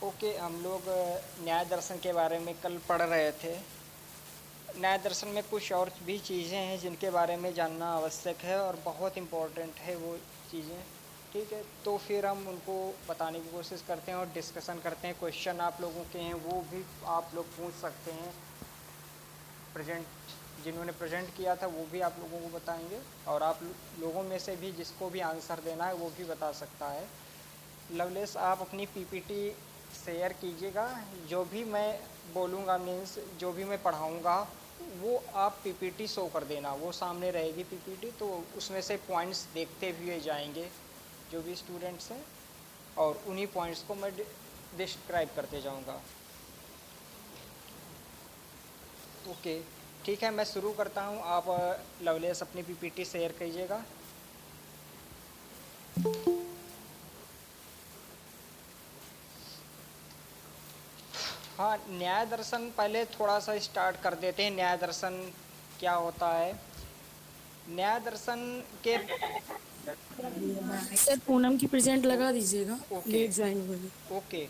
Okay, हम लोग न्याय दर्शन के बारे में कल पढ़ रहे थे। न्याय दर्शन में कुछ और भी चीज़ें हैं जिनके बारे में जानना आवश्यक है और बहुत इम्पोर्टेंट है वो चीज़ें। ठीक है, तो फिर हम उनको बताने की कोशिश करते हैं और डिस्कशन करते हैं। क्वेश्चन आप लोगों के हैं वो भी आप लोग पूछ सकते हैं। प्रेजेंट जिन्होंने प्रेजेंट किया था वो भी आप लोगों को बताएंगे और आप लोगों में से भी जिसको भी आंसर देना है वो भी बता सकता है। लवलेस, आप अपनी पीपीटी शेयर कीजिएगा। जो भी मैं बोलूँगा, मीन्स जो भी मैं पढ़ाऊँगा वो आप पीपीटी शो कर देना। वो सामने रहेगी पीपीटी, तो उसमें से पॉइंट्स देखते हुए जाएंगे जो भी स्टूडेंट्स हैं, और उन्हीं पॉइंट्स को मैं डिस्क्राइब करते जाऊँगा। ओके, ठीक है, मैं शुरू करता हूँ। आप लवलेस अपनी पीपीटी शेयर कीजिएगा। हाँ, न्याय दर्शन पहले थोड़ा सा स्टार्ट कर देते हैं। न्याय दर्शन क्या होता है? न्याय दर्शन के सर पूनम की प्रेजेंट लगा दीजिएगा। ओके लेट ज्वाइन हुई। ओके,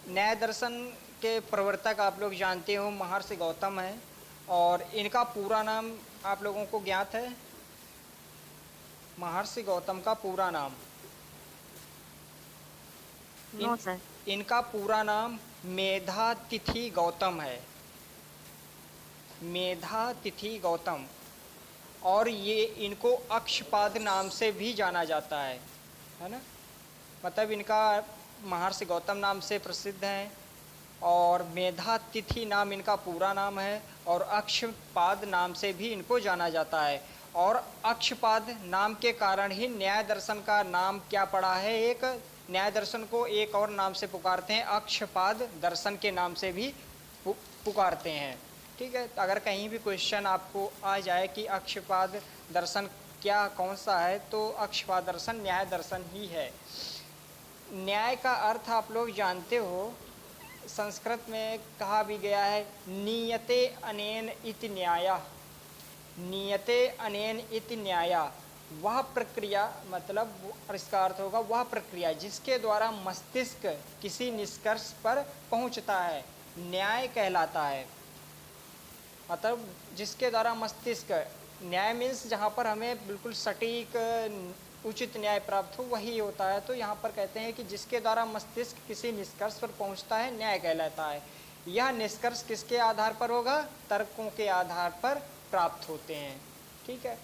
न्याय दर्शन के प्रवर्तक आप लोग जानते हो महर्षि गौतम हैं, और इनका पूरा नाम आप लोगों को ज्ञात है? महर्षि गौतम का पूरा नाम, इन नो सर। इनका पूरा नाम मेधातिथि गौतम है। मेधातिथि गौतम। और ये इनको अक्षपाद नाम से भी जाना जाता है ना? मतलब इनका महर्षि गौतम नाम से प्रसिद्ध हैं, और मेधातिथि नाम इनका पूरा नाम है, और अक्षपाद नाम से भी इनको जाना जाता है। और अक्षपाद नाम के कारण ही न्याय दर्शन का नाम क्या पड़ा है? एक न्याय दर्शन को एक और नाम से पुकारते हैं, अक्षपाद दर्शन के नाम से भी पुकारते हैं। ठीक है, तो अगर कहीं भी क्वेश्चन आपको आ जाए कि अक्षपाद दर्शन क्या कौन सा है, तो अक्षपाद दर्शन न्याय दर्शन ही है। न्याय का अर्थ आप लोग जानते हो, संस्कृत में कहा भी गया है, नियते अनेन इति न्यायः। नियते अनेन इति न्यायः, वह प्रक्रिया, मतलब इसका अर्थ होगा वह प्रक्रिया जिसके द्वारा मस्तिष्क किसी निष्कर्ष पर पहुंचता है, न्याय कहलाता है। मतलब जिसके द्वारा मस्तिष्क, न्याय मीन्स जहाँ पर हमें बिल्कुल सटीक उचित न्याय प्राप्त हो वही होता है। तो यहाँ पर कहते हैं कि जिसके द्वारा मस्तिष्क किसी निष्कर्ष पर पहुँचता है, न्याय कहलाता है। यह निष्कर्ष किसके आधार पर होगा? तर्कों के आधार पर प्राप्त होते हैं। ठीक है,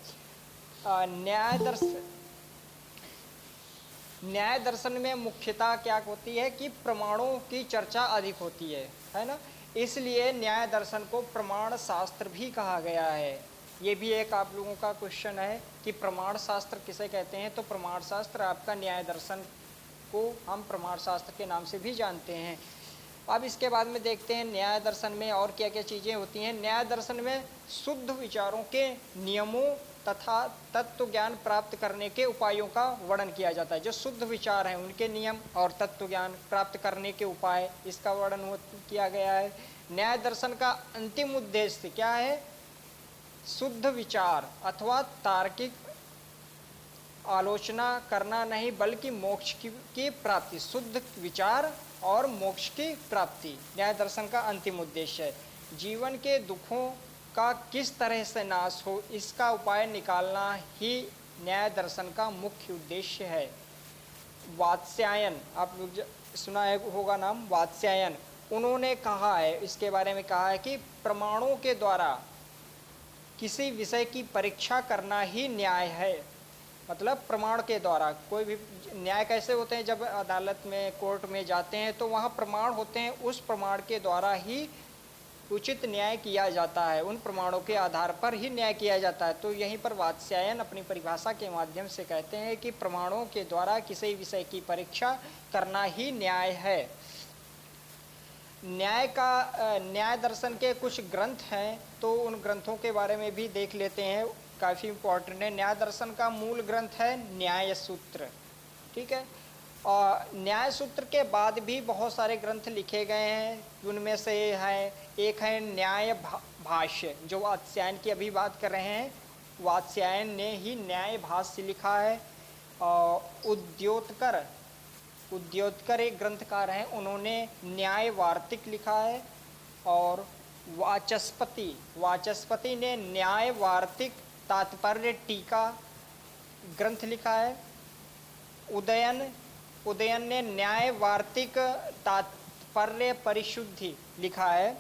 न्याय दर्शन में मुख्यतः क्या होती है कि प्रमाणों की चर्चा अधिक होती है ना? इसलिए न्याय दर्शन को प्रमाण शास्त्र भी कहा गया है। ये भी एक आप लोगों का क्वेश्चन है कि प्रमाण शास्त्र किसे कहते हैं? तो प्रमाण शास्त्र आपका न्याय दर्शन को हम प्रमाण शास्त्र के नाम से भी जानते हैं। अब इसके बाद में देखते हैं न्याय दर्शन में और क्या क्या चीज़ें होती हैं। न्याय दर्शन में शुद्ध विचारों के नियमों तथा तत्व ज्ञान प्राप्त करने के उपायों का वर्णन किया जाता है। जो शुद्ध विचार हैं उनके नियम और तत्व ज्ञान प्राप्त करने के उपाय, इसका वर्णन किया गया है। न्याय दर्शन का अंतिम उद्देश्य क्या है? शुद्ध विचार अथवा तार्किक आलोचना करना नहीं, बल्कि मोक्ष की प्राप्ति। शुद्ध विचार और मोक्ष की प्राप्ति न्याय दर्शन का अंतिम उद्देश्य है। जीवन के दुखों का किस तरह से नाश हो, इसका उपाय निकालना ही न्याय दर्शन का मुख्य उद्देश्य है। वात्स्यायन, आप लोग सुना है होगा नाम, वात्स्यायन। उन्होंने कहा है, इसके बारे में कहा है कि प्रमाणों के द्वारा किसी विषय की परीक्षा करना ही न्याय है। मतलब प्रमाण के द्वारा कोई भी न्याय कैसे होते हैं? जब अदालत में, कोर्ट में जाते हैं तो वहाँ प्रमाण होते हैं, उस प्रमाण के द्वारा ही उचित न्याय किया जाता है, उन प्रमाणों के आधार पर ही न्याय किया जाता है। तो यहीं पर वात्स्यायन अपनी परिभाषा के माध्यम से कहते हैं कि प्रमाणों के द्वारा किसी विषय की परीक्षा करना ही न्याय है। न्याय दर्शन के कुछ ग्रंथ हैं, तो उन ग्रंथों के बारे में भी देख लेते हैं, काफ़ी इम्पोर्टेंट है। न्याय दर्शन का मूल ग्रंथ है न्याय सूत्र। ठीक है, और न्याय सूत्र के बाद भी बहुत सारे ग्रंथ लिखे गए हैं। उनमें से एक है न्याय भाष्य, जो वात्स्यायन की अभी बात कर रहे हैं। वात्स्यायन ने ही न्याय भाष्य लिखा है। और उद्योतकर उद्योतकर एक ग्रंथकार हैं, उन्होंने न्याय वार्तिक लिखा है। और वाचस्पति ने न्याय वार्तिक तात्पर्य टीका ग्रंथ लिखा है। उदयन ने न्याय वार्तिक तात्पर्य परिशुद्धि लिखा है।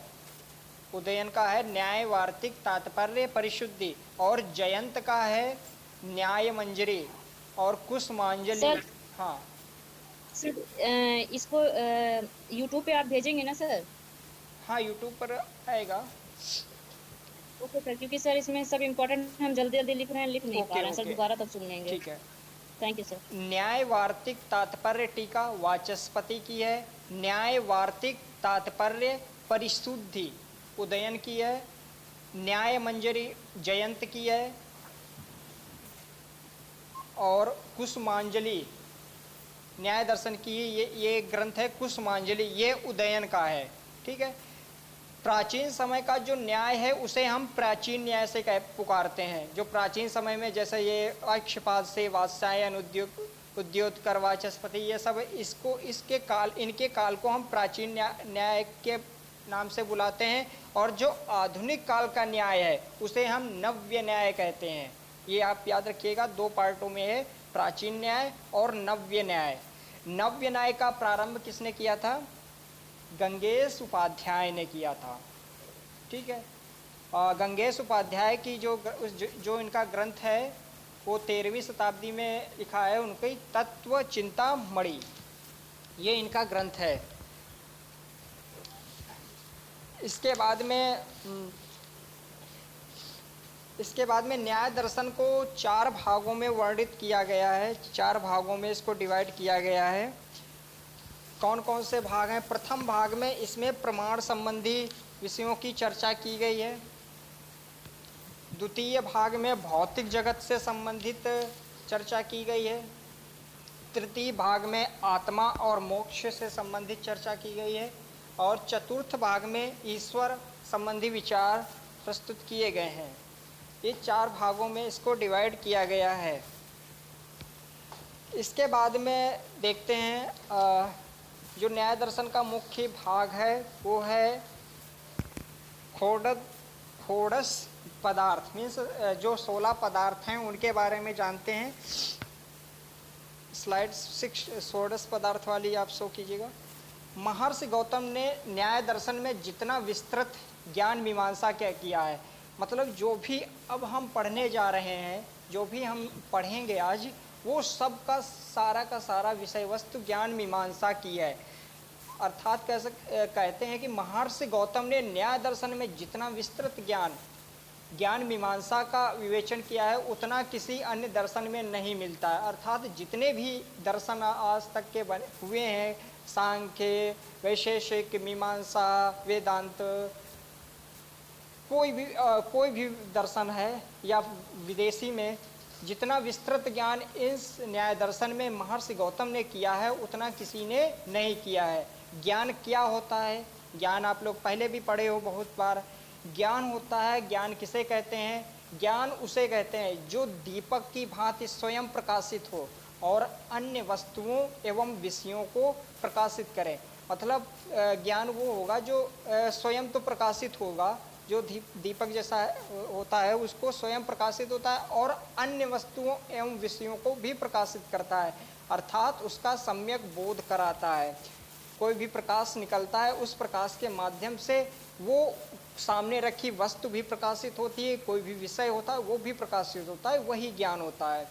उदयन का है न्याय वार्तिक तात्पर्य परिशुद्धि, और जयंत का है न्याय मंजरी और कुसुमांजलि। सर, हाँ सर इसको यूट्यूब पे आप भेजेंगे ना सर? हाँ, यूट्यूब पर आएगा। ओके सर, क्योंकि सर इसमें सब इम्पोर्टेंट हम जल्दी जल्दी लिख रहे हैं, लिख नहीं पा ओके रहे हैं सर, ओके, दोबारा तब सुन लेंगे। ठीक है। Thank you sir. न्याय वार्तिक तात्पर्य टीका वाचस्पति की है। न्याय वार्तिक तात्पर्य परिशुद्धि उदयन की है। न्याय मंजरी जयंत की है। और कुसुमांजलि न्याय दर्शन की ये ग्रंथ है। कुसुमांजलि ये उदयन का है। ठीक है। प्राचीन समय का जो न्याय है उसे हम प्राचीन न्याय से पुकारते हैं। जो प्राचीन समय में जैसे ये अक्षपाद से वात्स्यायन उद्योतकर वाचस्पति ये सब इनके काल को हम प्राचीन न्याय के नाम से बुलाते हैं। और जो आधुनिक काल का न्याय है उसे हम नव्य न्याय कहते हैं। ये आप याद रखिएगा, दो पार्टों में है, प्राचीन न्याय और नव्य न्याय। नव्य न्याय का प्रारंभ किसने किया था? गंगेश उपाध्याय ने किया था। ठीक है। गंगेश उपाध्याय की जो इनका ग्रंथ है वो 13वीं शताब्दी में लिखा है। उनकी तत्व चिंतामणि ये इनका ग्रंथ है। इसके बाद में न्याय दर्शन को 4 भागों में वर्णित किया गया है। 4 भागों में इसको डिवाइड किया गया है। कौन कौन से भाग हैं? प्रथम भाग में इसमें प्रमाण संबंधी विषयों की चर्चा की गई है। द्वितीय भाग में भौतिक जगत से संबंधित चर्चा की गई है। तृतीय भाग में आत्मा और मोक्ष से संबंधित चर्चा की गई है। और चतुर्थ भाग में ईश्वर संबंधी विचार प्रस्तुत किए गए हैं। ये 4 भागों में इसको डिवाइड किया गया है। इसके बाद में देखते हैं जो न्याय दर्शन का मुख्य भाग है वो है षोडश पदार्थ, मीन्स जो 16 पदार्थ हैं उनके बारे में जानते हैं। स्लाइड 6 षोडश पदार्थ वाली आप शो कीजिएगा। महर्षि गौतम ने न्याय दर्शन में जितना विस्तृत ज्ञान मीमांसा क्या किया है, मतलब जो भी अब हम पढ़ने जा रहे हैं, जो भी हम पढ़ेंगे आज, वो सब का सारा विषय वस्तु ज्ञान मीमांसा की है। अर्थात कैसे कहते हैं कि महर्षि गौतम ने न्याय दर्शन में जितना विस्तृत ज्ञान मीमांसा का विवेचन किया है उतना किसी अन्य दर्शन में नहीं मिलता है। अर्थात जितने भी दर्शन आज तक के बने हुए हैं, सांख्य, वैशेषिक, मीमांसा, वेदांत, कोई भी दर्शन है या विदेशी में, जितना विस्तृत ज्ञान इस न्याय दर्शन में महर्षि गौतम ने किया है उतना किसी ने नहीं किया है। ज्ञान क्या होता है? ज्ञान आप लोग पहले भी पढ़े हो बहुत बार। ज्ञान होता है, ज्ञान किसे कहते हैं? ज्ञान उसे कहते हैं जो दीपक की भांति स्वयं प्रकाशित हो और अन्य वस्तुओं एवं विषयों को प्रकाशित करे। मतलब ज्ञान वो होगा जो स्वयं तो प्रकाशित होगा, जो दीपक जैसा होता है उसको स्वयं प्रकाशित होता है और अन्य वस्तुओं एवं विषयों को भी प्रकाशित करता है। अर्थात उसका सम्यक बोध कराता है। कोई भी प्रकाश निकलता है, उस प्रकाश के माध्यम से वो सामने रखी वस्तु भी प्रकाशित होती है, कोई भी विषय होता है वो भी प्रकाशित होता है, वही ज्ञान होता है।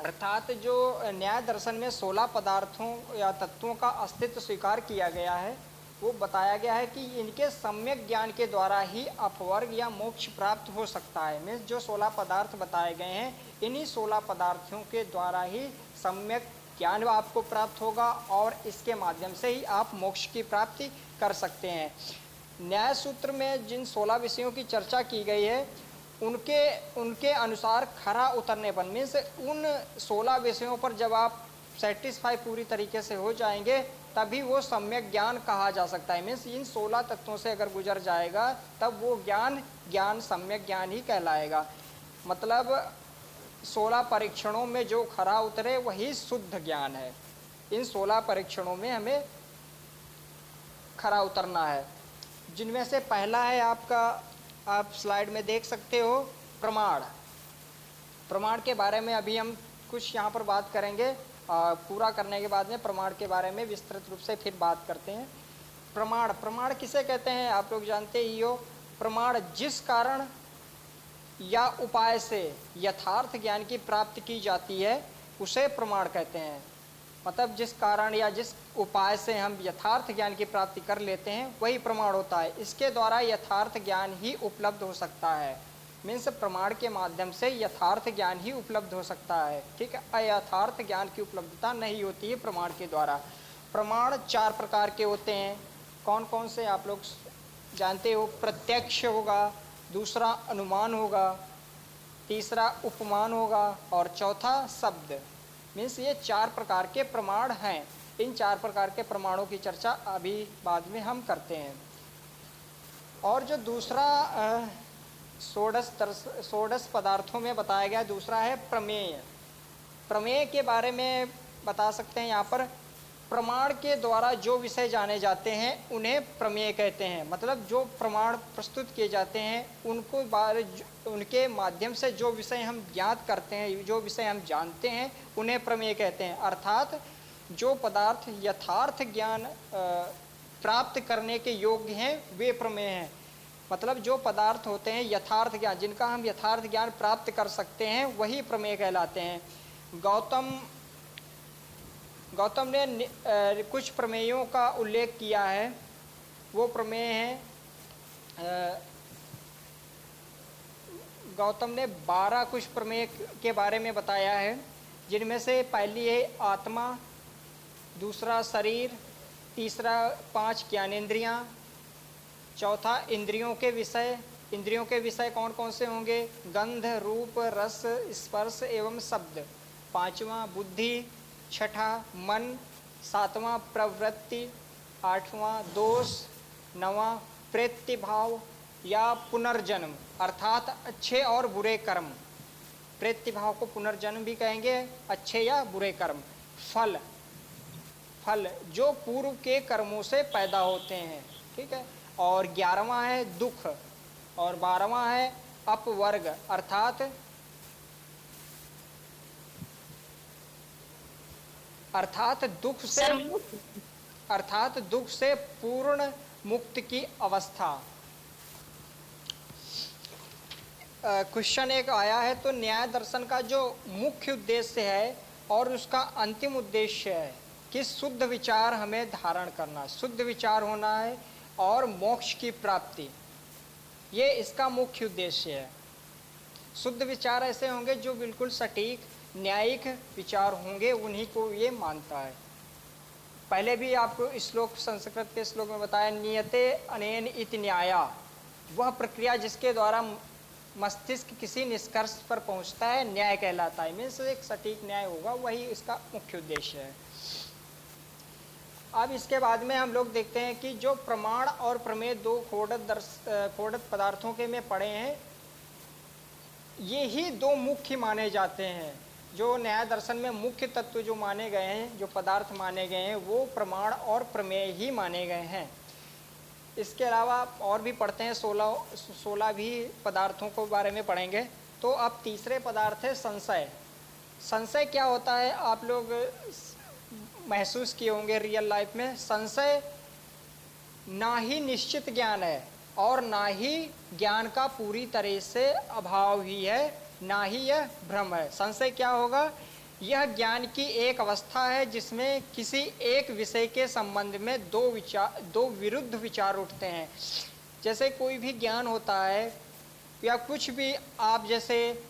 अर्थात जो न्याय दर्शन में 16 पदार्थों या तत्वों का अस्तित्व स्वीकार किया गया है, वो बताया गया है कि इनके सम्यक ज्ञान के द्वारा ही अपवर्ग या मोक्ष प्राप्त हो सकता है। मीन्स जो 16 पदार्थ बताए गए हैं, इन्हीं 16 पदार्थों के द्वारा ही सम्यक ज्ञान आपको प्राप्त होगा और इसके माध्यम से ही आप मोक्ष की प्राप्ति कर सकते हैं। न्याय सूत्र में जिन 16 विषयों की चर्चा की गई है उनके अनुसार खरा उतरने पर, मीन्स उन 16 विषयों पर जब आप सेटिस्फाई पूरी तरीके से हो जाएंगे तभी वो सम्यक ज्ञान कहा जा सकता है। मीन्स इन 16 तत्वों से अगर गुजर जाएगा तब वो ज्ञान सम्यक ज्ञान ही कहलाएगा। मतलब 16 परीक्षणों में जो खरा उतरे वही शुद्ध ज्ञान है। इन 16 परीक्षणों में हमें खरा उतरना है, जिनमें से पहला है आपका, आप स्लाइड में देख सकते हो, प्रमाण। प्रमाण के बारे में अभी हम कुछ यहाँ पर बात करेंगे, पूरा करने के बाद में प्रमाण के बारे में विस्तृत रूप से फिर बात करते हैं। प्रमाण, प्रमाण किसे कहते हैं आप लोग जानते ही हो। प्रमाण जिस कारण या उपाय से यथार्थ ज्ञान की प्राप्ति की जाती है उसे प्रमाण कहते हैं। मतलब जिस कारण या जिस उपाय से हम यथार्थ ज्ञान की प्राप्ति कर लेते हैं वही प्रमाण होता है। इसके द्वारा यथार्थ ज्ञान ही उपलब्ध हो सकता है। मीन्स प्रमाण के माध्यम से यथार्थ ज्ञान ही उपलब्ध हो सकता है, ठीक है। अयथार्थ ज्ञान की उपलब्धता नहीं होती है प्रमाण के द्वारा। प्रमाण 4 प्रकार के होते हैं। कौन कौन से आप लोग जानते हो? प्रत्यक्ष होगा, दूसरा अनुमान होगा, तीसरा उपमान होगा और चौथा शब्द। मीन्स ये 4 प्रकार के प्रमाण हैं। इन 4 प्रकार के प्रमाणों की चर्चा अभी बाद में हम करते हैं। और जो दूसरा षोडश पदार्थों में बताया गया दूसरा है प्रमेय। प्रमेय के बारे में बता सकते हैं यहाँ पर, प्रमाण के द्वारा जो विषय जाने जाते हैं उन्हें प्रमेय कहते हैं। मतलब जो प्रमाण प्रस्तुत किए जाते हैं उनको उनके माध्यम से जो विषय हम ज्ञात करते हैं, जो विषय हम जानते हैं उन्हें प्रमेय कहते हैं। अर्थात जो पदार्थ यथार्थ ज्ञान प्राप्त करने के योग्य हैं वे प्रमेय हैं। मतलब जो पदार्थ होते हैं यथार्थ ज्ञान, जिनका हम यथार्थ ज्ञान प्राप्त कर सकते हैं वही प्रमेय कहलाते हैं। गौतम ने कुछ प्रमेयों का उल्लेख किया है। वो प्रमेय हैं, गौतम ने 12 कुछ प्रमेय के बारे में बताया है, जिनमें से पहली है आत्मा, दूसरा शरीर, तीसरा 5 ज्ञानेंद्रियां, चौथा इंद्रियों के विषय। इंद्रियों के विषय कौन कौन से होंगे? गंध, रूप, रस, स्पर्श एवं शब्द। पांचवा बुद्धि, छठा मन, सातवां प्रवृत्ति, आठवां दोष, नवां प्रेत्य भाव या पुनर्जन्म अर्थात अच्छे और बुरे कर्म। प्रेत्य भाव को पुनर्जन्म भी कहेंगे, अच्छे या बुरे कर्म। फल, फल जो पूर्व के कर्मों से पैदा होते हैं, ठीक है। और 11वां है दुख और 12वां है अपवर्ग अर्थात दुख से पूर्ण मुक्त की अवस्था। क्वेश्चन एक आया है, तो न्याय दर्शन का जो मुख्य उद्देश्य है और उसका अंतिम उद्देश्य है कि शुद्ध विचार हमें धारण करना, शुद्ध विचार होना है और मोक्ष की प्राप्ति, ये इसका मुख्य उद्देश्य है। शुद्ध विचार ऐसे होंगे जो बिल्कुल सटीक न्यायिक विचार होंगे, उन्हीं को ये मानता है। पहले भी आपको श्लोक, संस्कृत के श्लोक में बताया, नियते अनेन इति न्याया, वह प्रक्रिया जिसके द्वारा मस्तिष्क किसी निष्कर्ष पर पहुंचता है न्याय कहलाता है। मीन्स एक सटीक न्याय होगा, वही इसका मुख्य उद्देश्य है। अब इसके बाद में हम लोग देखते हैं कि जो प्रमाण और प्रमेय 2 खोडद पदार्थों के में पढ़े हैं, ये ही 2 मुख्य माने जाते हैं। जो न्याय दर्शन में मुख्य तत्व जो माने गए हैं, जो पदार्थ माने गए हैं, वो प्रमाण और प्रमेय ही माने गए हैं। इसके अलावा और भी पढ़ते हैं, 16 भी पदार्थों को बारे में पढ़ेंगे। तो अब तीसरे पदार्थ है संशय। संशय क्या होता है आप लोग महसूस किए होंगे रियल लाइफ में। संशय ना ही निश्चित ज्ञान है और ना ही ज्ञान का पूरी तरह से अभाव ही है, ना ही यह भ्रम है। संशय क्या होगा? यह ज्ञान की एक अवस्था है जिसमें किसी एक विषय के संबंध में दो विरुद्ध विचार उठते हैं। जैसे कोई भी ज्ञान होता है या कुछ भी, आप जैसे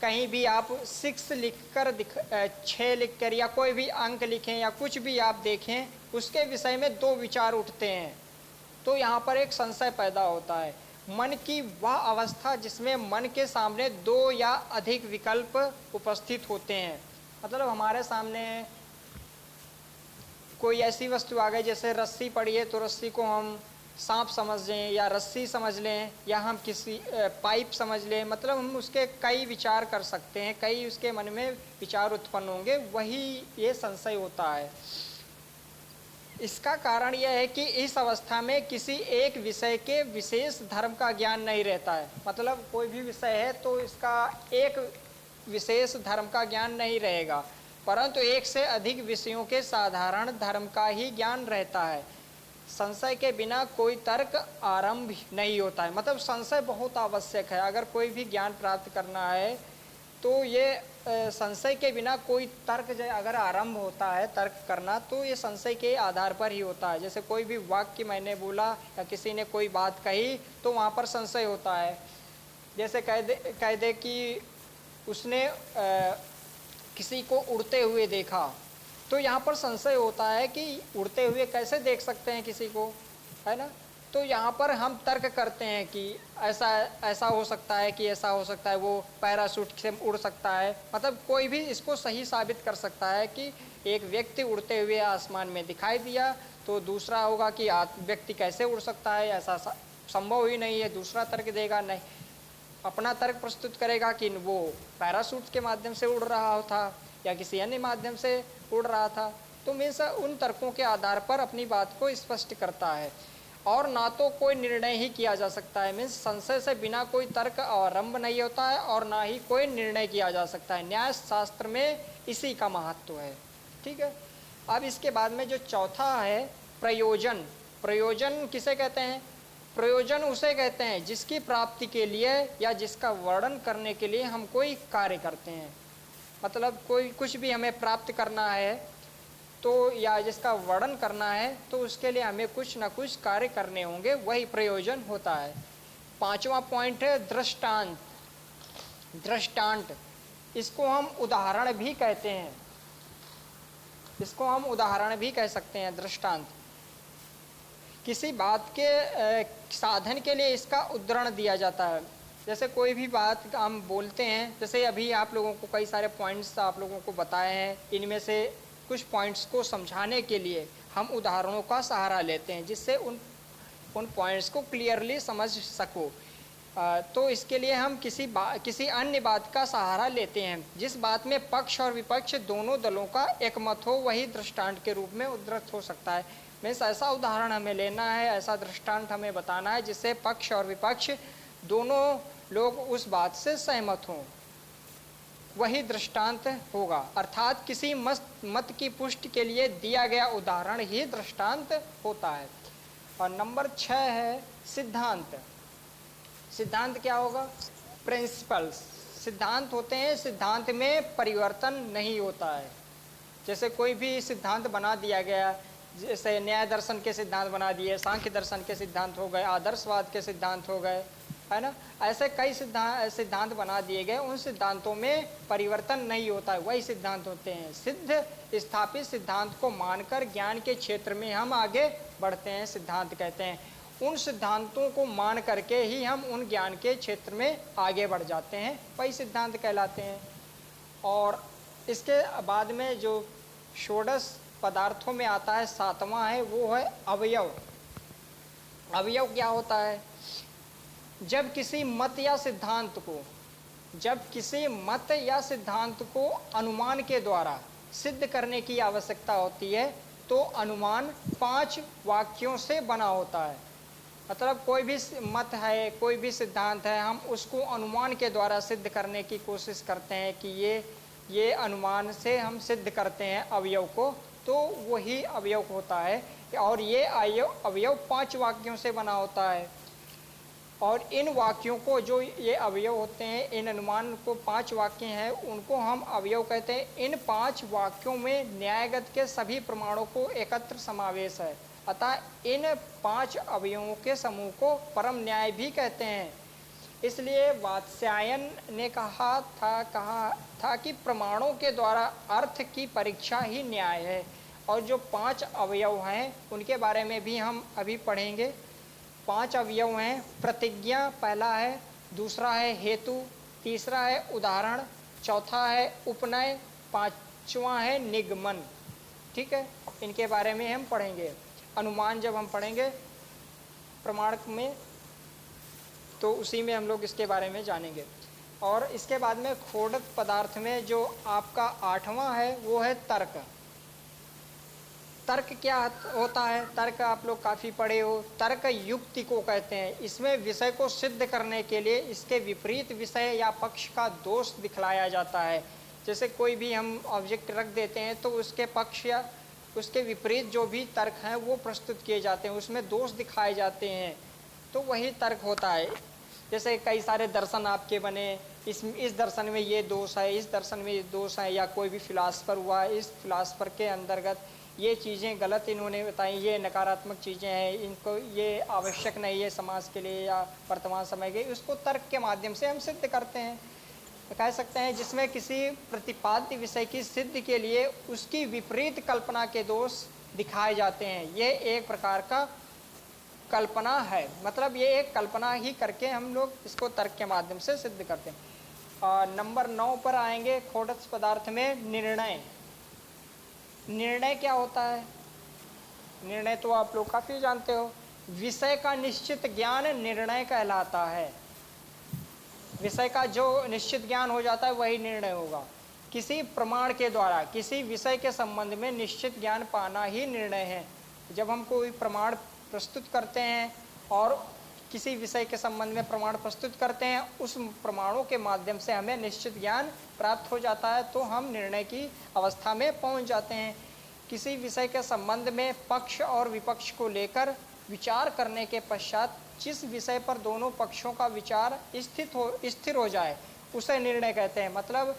कहीं भी आप 6 लिखकर 6 लिखकर या कोई भी अंक लिखें या कुछ भी आप देखें, उसके विषय में 2 विचार उठते हैं, तो यहाँ पर एक संशय पैदा होता है। मन की वह अवस्था जिसमें मन के सामने 2 या अधिक विकल्प उपस्थित होते हैं। मतलब हमारे सामने कोई ऐसी वस्तु आ गई, जैसे रस्सी पड़ी है, तो रस्सी को हम सांप समझ लें या रस्सी समझ लें या हम किसी पाइप समझ लें, मतलब हम उसके कई विचार कर सकते हैं, कई उसके मन में विचार उत्पन्न होंगे, वही ये संशय होता है। इसका कारण यह है कि इस अवस्था में किसी एक विषय के विशेष धर्म का ज्ञान नहीं रहता है। मतलब कोई भी विषय है तो इसका एक विशेष धर्म का ज्ञान नहीं रहेगा, परंतु एक से अधिक विषयों के साधारण धर्म का ही ज्ञान रहता है। संशय के बिना कोई तर्क आरंभ नहीं होता है। मतलब संशय बहुत आवश्यक है। अगर कोई भी ज्ञान प्राप्त करना है तो ये संशय के बिना कोई तर्क अगर आरंभ होता है तर्क करना, तो ये संशय के आधार पर ही होता है। जैसे कोई भी वाक्य मैंने बोला या किसी ने कोई बात कही तो वहाँ पर संशय होता है। जैसे कह दे कि उसने किसी को उड़ते हुए देखा, तो यहाँ पर संशय होता है कि उड़ते हुए कैसे देख सकते हैं किसी को, है ना। तो यहाँ पर हम तर्क करते हैं कि ऐसा हो सकता है कि ऐसा हो सकता है, वो पैराशूट से उड़ सकता है। मतलब कोई भी इसको सही साबित कर सकता है कि एक व्यक्ति उड़ते हुए आसमान में दिखाई दिया, तो दूसरा होगा कि व्यक्ति कैसे उड़ सकता है, ऐसा संभव ही नहीं है। दूसरा तर्क देगा, नहीं, अपना तर्क प्रस्तुत करेगा कि वो पैराशूट के माध्यम से उड़ रहा था या किसी अन्य माध्यम से उड़ रहा था। तो हमेशा उन तर्कों के आधार पर अपनी बात को स्पष्ट करता है। और ना तो कोई निर्णय ही किया जा सकता है, मीन्स संशय से बिना कोई तर्क आरंभ नहीं होता है और ना ही कोई निर्णय किया जा सकता है। न्याय शास्त्र में इसी का महत्व है। ठीक है। अब इसके बाद में जो चौथा है प्रयोजन। प्रयोजन किसे कहते हैं? प्रयोजन उसे कहते हैं जिसकी प्राप्ति के लिए या जिसका वर्णन करने के लिए हम कोई कार्य करते हैं। मतलब कोई कुछ भी हमें प्राप्त करना है तो या जिसका वर्णन करना है तो उसके लिए हमें कुछ ना कुछ कार्य करने होंगे, वही प्रयोजन होता है। पांचवा पॉइंट है दृष्टांत। दृष्टांत, इसको हम उदाहरण भी कहते हैं, इसको हम उदाहरण भी कह सकते हैं। दृष्टांत किसी बात के साधन के लिए इसका उदाहरण दिया जाता है। जैसे कोई भी बात हम बोलते हैं, जैसे अभी आप लोगों को कई सारे पॉइंट्स आप लोगों को बताए हैं, इनमें से कुछ पॉइंट्स को समझाने के लिए हम उदाहरणों का सहारा लेते हैं जिससे उन पॉइंट्स को क्लियरली समझ सको। तो इसके लिए हम किसी अन्य बात का सहारा लेते हैं। जिस बात में पक्ष और विपक्ष दोनों दलों का एक मत हो, वही दृष्टांत के रूप में उद्धृत हो सकता है। मीन्स ऐसा उदाहरण हमें लेना है, ऐसा दृष्टांत हमें बताना है जिससे पक्ष और विपक्ष दोनों लोग उस बात से सहमत हों, वही दृष्टांत होगा। अर्थात किसी मत की पुष्टि के लिए दिया गया उदाहरण ही दृष्टांत होता है। और नंबर 6 है सिद्धांत। सिद्धांत क्या होगा? प्रिंसिपल्स। सिद्धांत होते हैं, सिद्धांत में परिवर्तन नहीं होता है। जैसे कोई भी सिद्धांत बना दिया गया, जैसे न्याय दर्शन के सिद्धांत बना दिए, सांख्य दर्शन के सिद्धांत हो गए, आदर्शवाद के सिद्धांत हो गए, है ना। ऐसे कई सिद्धांत बना दिए गए, उन सिद्धांतों में परिवर्तन नहीं होता है, वही सिद्धांत होते हैं। सिद्ध स्थापित सिद्धांत को मानकर ज्ञान के क्षेत्र में हम आगे बढ़ते हैं, सिद्धांत कहते हैं। उन सिद्धांतों को मान करके ही हम उन ज्ञान के क्षेत्र में आगे बढ़ जाते हैं, वही सिद्धांत कहलाते हैं। और इसके बाद में जो षोडश पदार्थों में आता है, 7वां है, वो है अवयव। अवयव क्या होता है? जब किसी मत या सिद्धांत को अनुमान के द्वारा सिद्ध करने की आवश्यकता होती है तो अनुमान 5 वाक्यों से बना होता है। मतलब कोई भी मत है, कोई भी सिद्धांत है, हम उसको अनुमान के द्वारा सिद्ध करने की कोशिश करते हैं कि ये अनुमान से हम सिद्ध करते हैं अवयव को, तो वही अवयव होता है। और ये अवयव 5 वाक्यों से बना होता है। और इन वाक्यों को, जो ये अवयव होते हैं, इन अनुमान को 5 वाक्य हैं, उनको हम अवयव कहते हैं। इन 5 वाक्यों में न्यायगत के सभी प्रमाणों को एकत्र समावेश है, अतः इन 5 अवयवों के समूह को परम न्याय भी कहते हैं। इसलिए वात्स्यायन ने कहा था कि प्रमाणों के द्वारा अर्थ की परीक्षा ही न्याय है। और जो 5 अवयव हैं उनके बारे में भी हम अभी पढ़ेंगे। 5 अवयव हैं। प्रतिज्ञा पहला है, दूसरा है हेतु, तीसरा है उदाहरण, चौथा है उपनय, 5वां है निगमन। ठीक है, इनके बारे में हम पढ़ेंगे। अनुमान जब हम पढ़ेंगे प्रमाण में, तो उसी में हम लोग इसके बारे में जानेंगे। और इसके बाद में खोडत पदार्थ में जो आपका 8वां है वो है तर्क। तर्क क्या होता है? तर्क आप लोग काफ़ी पढ़े हो। तर्क युक्ति को कहते हैं। इसमें विषय को सिद्ध करने के लिए इसके विपरीत विषय या पक्ष का दोष दिखलाया जाता है। जैसे कोई भी हम ऑब्जेक्ट रख देते हैं तो उसके पक्ष या उसके विपरीत जो भी तर्क हैं वो प्रस्तुत किए जाते हैं, उसमें दोष दिखाए जाते हैं, तो वही तर्क होता है। जैसे कई सारे दर्शन आपके बने, इस दर्शन में ये दोष है, इस दर्शन में ये दोष है, या कोई भी फिलासफर हुआ, इस फिलासफर के अंतर्गत ये चीज़ें गलत इन्होंने बताई, ये नकारात्मक चीज़ें हैं, इनको ये आवश्यक नहीं है समाज के लिए या वर्तमान समय के, उसको तर्क के माध्यम से हम सिद्ध करते हैं। कह सकते हैं जिसमें किसी प्रतिपाद्य विषय की सिद्धि के लिए उसकी विपरीत कल्पना के दोष दिखाए जाते हैं। ये एक प्रकार का कल्पना है, मतलब ये एक कल्पना ही करके हम लोग इसको तर्क के माध्यम से सिद्ध करते हैं। और नंबर 9 पर आएंगे खोडत पदार्थ में निर्णय। निर्णय क्या होता है? निर्णय तो आप लोग काफ़ी जानते हो। विषय का निश्चित ज्ञान निर्णय कहलाता है। विषय का जो निश्चित ज्ञान हो जाता है वही निर्णय होगा। किसी प्रमाण के द्वारा किसी विषय के संबंध में निश्चित ज्ञान पाना ही निर्णय है। जब हम कोई प्रमाण प्रस्तुत करते हैं और किसी विषय के संबंध में प्रमाण प्रस्तुत करते हैं, उस प्रमाणों के माध्यम से हमें निश्चित ज्ञान प्राप्त हो जाता है, तो हम निर्णय की अवस्था में पहुंच जाते हैं। किसी विषय के संबंध में पक्ष और विपक्ष को लेकर विचार करने के पश्चात जिस विषय पर दोनों पक्षों का विचार स्थिर हो जाए उसे निर्णय कहते हैं। मतलब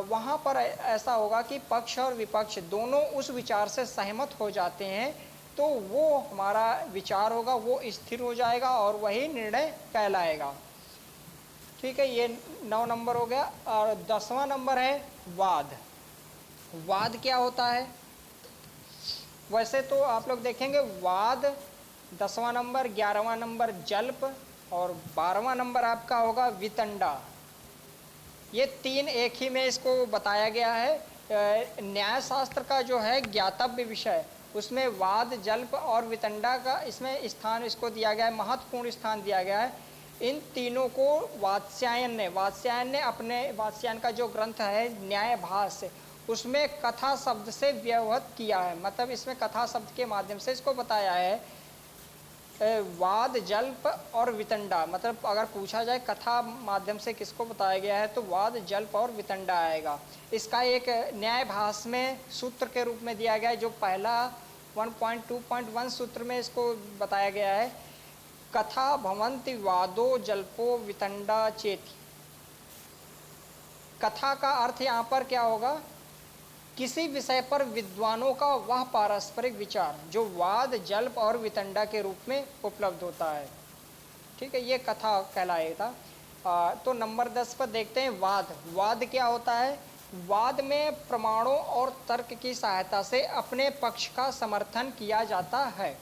वहाँ पर ऐसा होगा कि पक्ष और विपक्ष दोनों उस विचार से सहमत हो जाते हैं, तो वो हमारा विचार होगा, वो स्थिर हो जाएगा और वही निर्णय कहलाएगा। ठीक है, ये 9 नंबर हो गया। और 10वां नंबर है वाद। वाद क्या होता है? वैसे तो आप लोग देखेंगे वाद 10वां नंबर, 11वां नंबर जल्प और 12वां नंबर आपका होगा वितंडा। ये 3 एक ही में इसको बताया गया है। न्याय शास्त्र का जो है ज्ञातव्य विषय, उसमें वाद, जल्प और वितंडा का इसमें स्थान इसको दिया गया है, महत्वपूर्ण स्थान दिया गया है। इन तीनों को वात्स्यायन ने अपने वात्स्यायन का जो ग्रंथ है न्यायभाष्य, उसमें कथा शब्द से व्यवहित किया है। मतलब इसमें कथा शब्द के माध्यम से इसको बताया है। वाद, जल्प और वितंडा, मतलब अगर पूछा जाए कथा माध्यम से किसको बताया गया है तो वाद, जल्प और वितंडा आएगा। इसका एक न्यायभाष्य में सूत्र के रूप में दिया गया है, जो पहला 1.2.1 सूत्र में इसको बताया गया है। कथा भवन्ति वादो जल्पो वितंडा चेति। कथा का अर्थ यहाँ पर क्या होगा? किसी विषय पर विद्वानों का वह पारस्परिक विचार जो वाद, जल्प और वितंडा के रूप में उपलब्ध होता है। ठीक है, ये कथा कहलाएगा। तो नंबर 10 पर देखते हैं वाद। वाद क्या होता है? वाद में प्रमाणों और तर्क की सहायता से अपने पक्ष का समर्थन किया जाता है।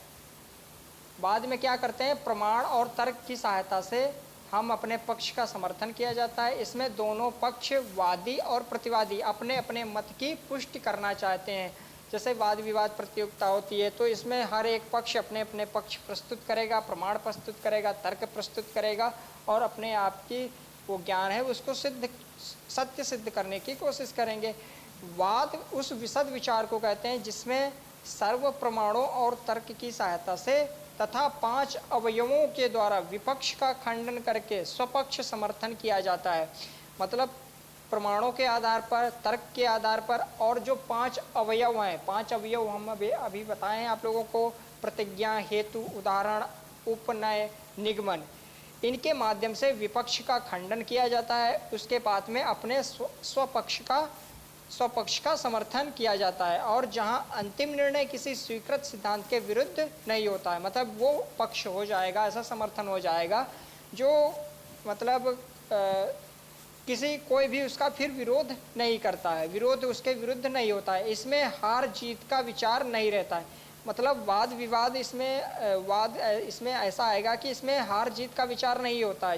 वाद में क्या करते हैं? प्रमाण और तर्क की सहायता से हम अपने पक्ष का समर्थन किया जाता है। इसमें दोनों पक्ष, वादी और प्रतिवादी, अपने अपने मत की पुष्टि करना चाहते हैं। जैसे वाद विवाद प्रतियोगिता होती है तो इसमें हर एक पक्ष अपने अपने पक्ष प्रस्तुत करेगा, प्रमाण प्रस्तुत करेगा, तर्क प्रस्तुत करेगा और अपने आप की वो ज्ञान है उसको सत्य सिद्ध करने की कोशिश करेंगे। वाद उस विशद विचार को कहते हैं जिसमें सर्व प्रमाणों और तर्क की सहायता से तथा 5 अवयवों के द्वारा विपक्ष का खंडन करके स्वपक्ष समर्थन किया जाता है। मतलब प्रमाणों के आधार पर, तर्क के आधार पर, और जो 5 अवयव हैं, 5 अवयव हम अभी बताए हैं आप लोगों को, प्रतिज्ञा, हेतु, उदाहरण, उपनय, निगमन, इनके माध्यम से विपक्ष का खंडन किया जाता है। उसके बाद में अपने स्वपक्ष का समर्थन किया जाता है। और जहां अंतिम निर्णय किसी स्वीकृत सिद्धांत के विरुद्ध नहीं होता है, मतलब वो पक्ष हो जाएगा, ऐसा समर्थन हो जाएगा जो मतलब कोई भी उसका फिर विरोध नहीं करता है, विरोध उसके विरुद्ध नहीं होता है। इसमें हार जीत का विचार नहीं रहता है। मतलब वाद विवाद इसमें ऐसा आएगा कि इसमें हार जीत का विचार नहीं होता है।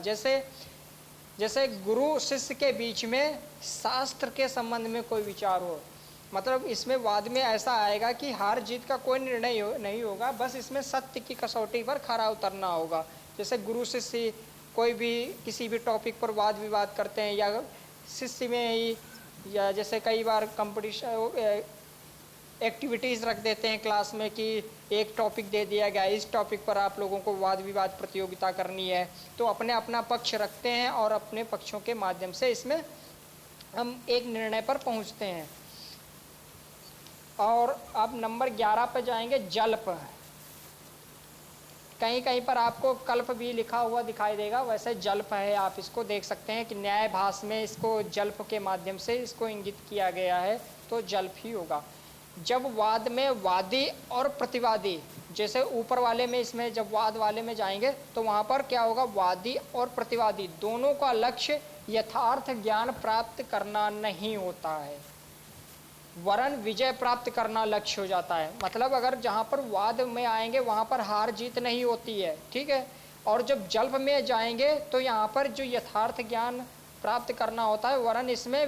जैसे गुरु शिष्य के बीच में शास्त्र के संबंध में कोई विचार हो, मतलब इसमें वाद में ऐसा आएगा कि हार जीत का कोई निर्णय नहीं होगा, बस इसमें सत्य की कसौटी पर खरा उतरना होगा। जैसे गुरु शिष्य कोई भी किसी भी टॉपिक पर वाद विवाद करते हैं, या शिष्य में ही, या जैसे कई बार कंपटीशन एक्टिविटीज़ रख देते हैं क्लास में कि एक टॉपिक दे दिया गया, इस टॉपिक पर आप लोगों को वाद विवाद प्रतियोगिता करनी है, तो अपने अपना पक्ष रखते हैं और अपने पक्षों के माध्यम से इसमें हम एक निर्णय पर पहुंचते हैं। और अब नंबर 11 पर जाएंगे, जल्प। कहीं कहीं पर आपको कल्प भी लिखा हुआ दिखाई देगा, वैसे जल्प है, आप इसको देख सकते हैं कि न्याय भाष में इसको जल्प के माध्यम से इसको इंगित किया गया है, तो जल्प ही होगा। जब वाद में वादी और प्रतिवादी, जैसे ऊपर वाले में इसमें जब वाद वाले में जाएंगे तो वहाँ पर क्या होगा, वादी और प्रतिवादी दोनों का लक्ष्य यथार्थ ज्ञान प्राप्त करना नहीं होता है, वरन विजय प्राप्त करना लक्ष्य हो जाता है। मतलब अगर जहाँ पर वाद में आएंगे वहाँ पर हार जीत नहीं होती है, ठीक है। और जब जल्प में जाएंगे तो यहाँ पर जो यथार्थ ज्ञान प्राप्त करना होता है, वरन इसमें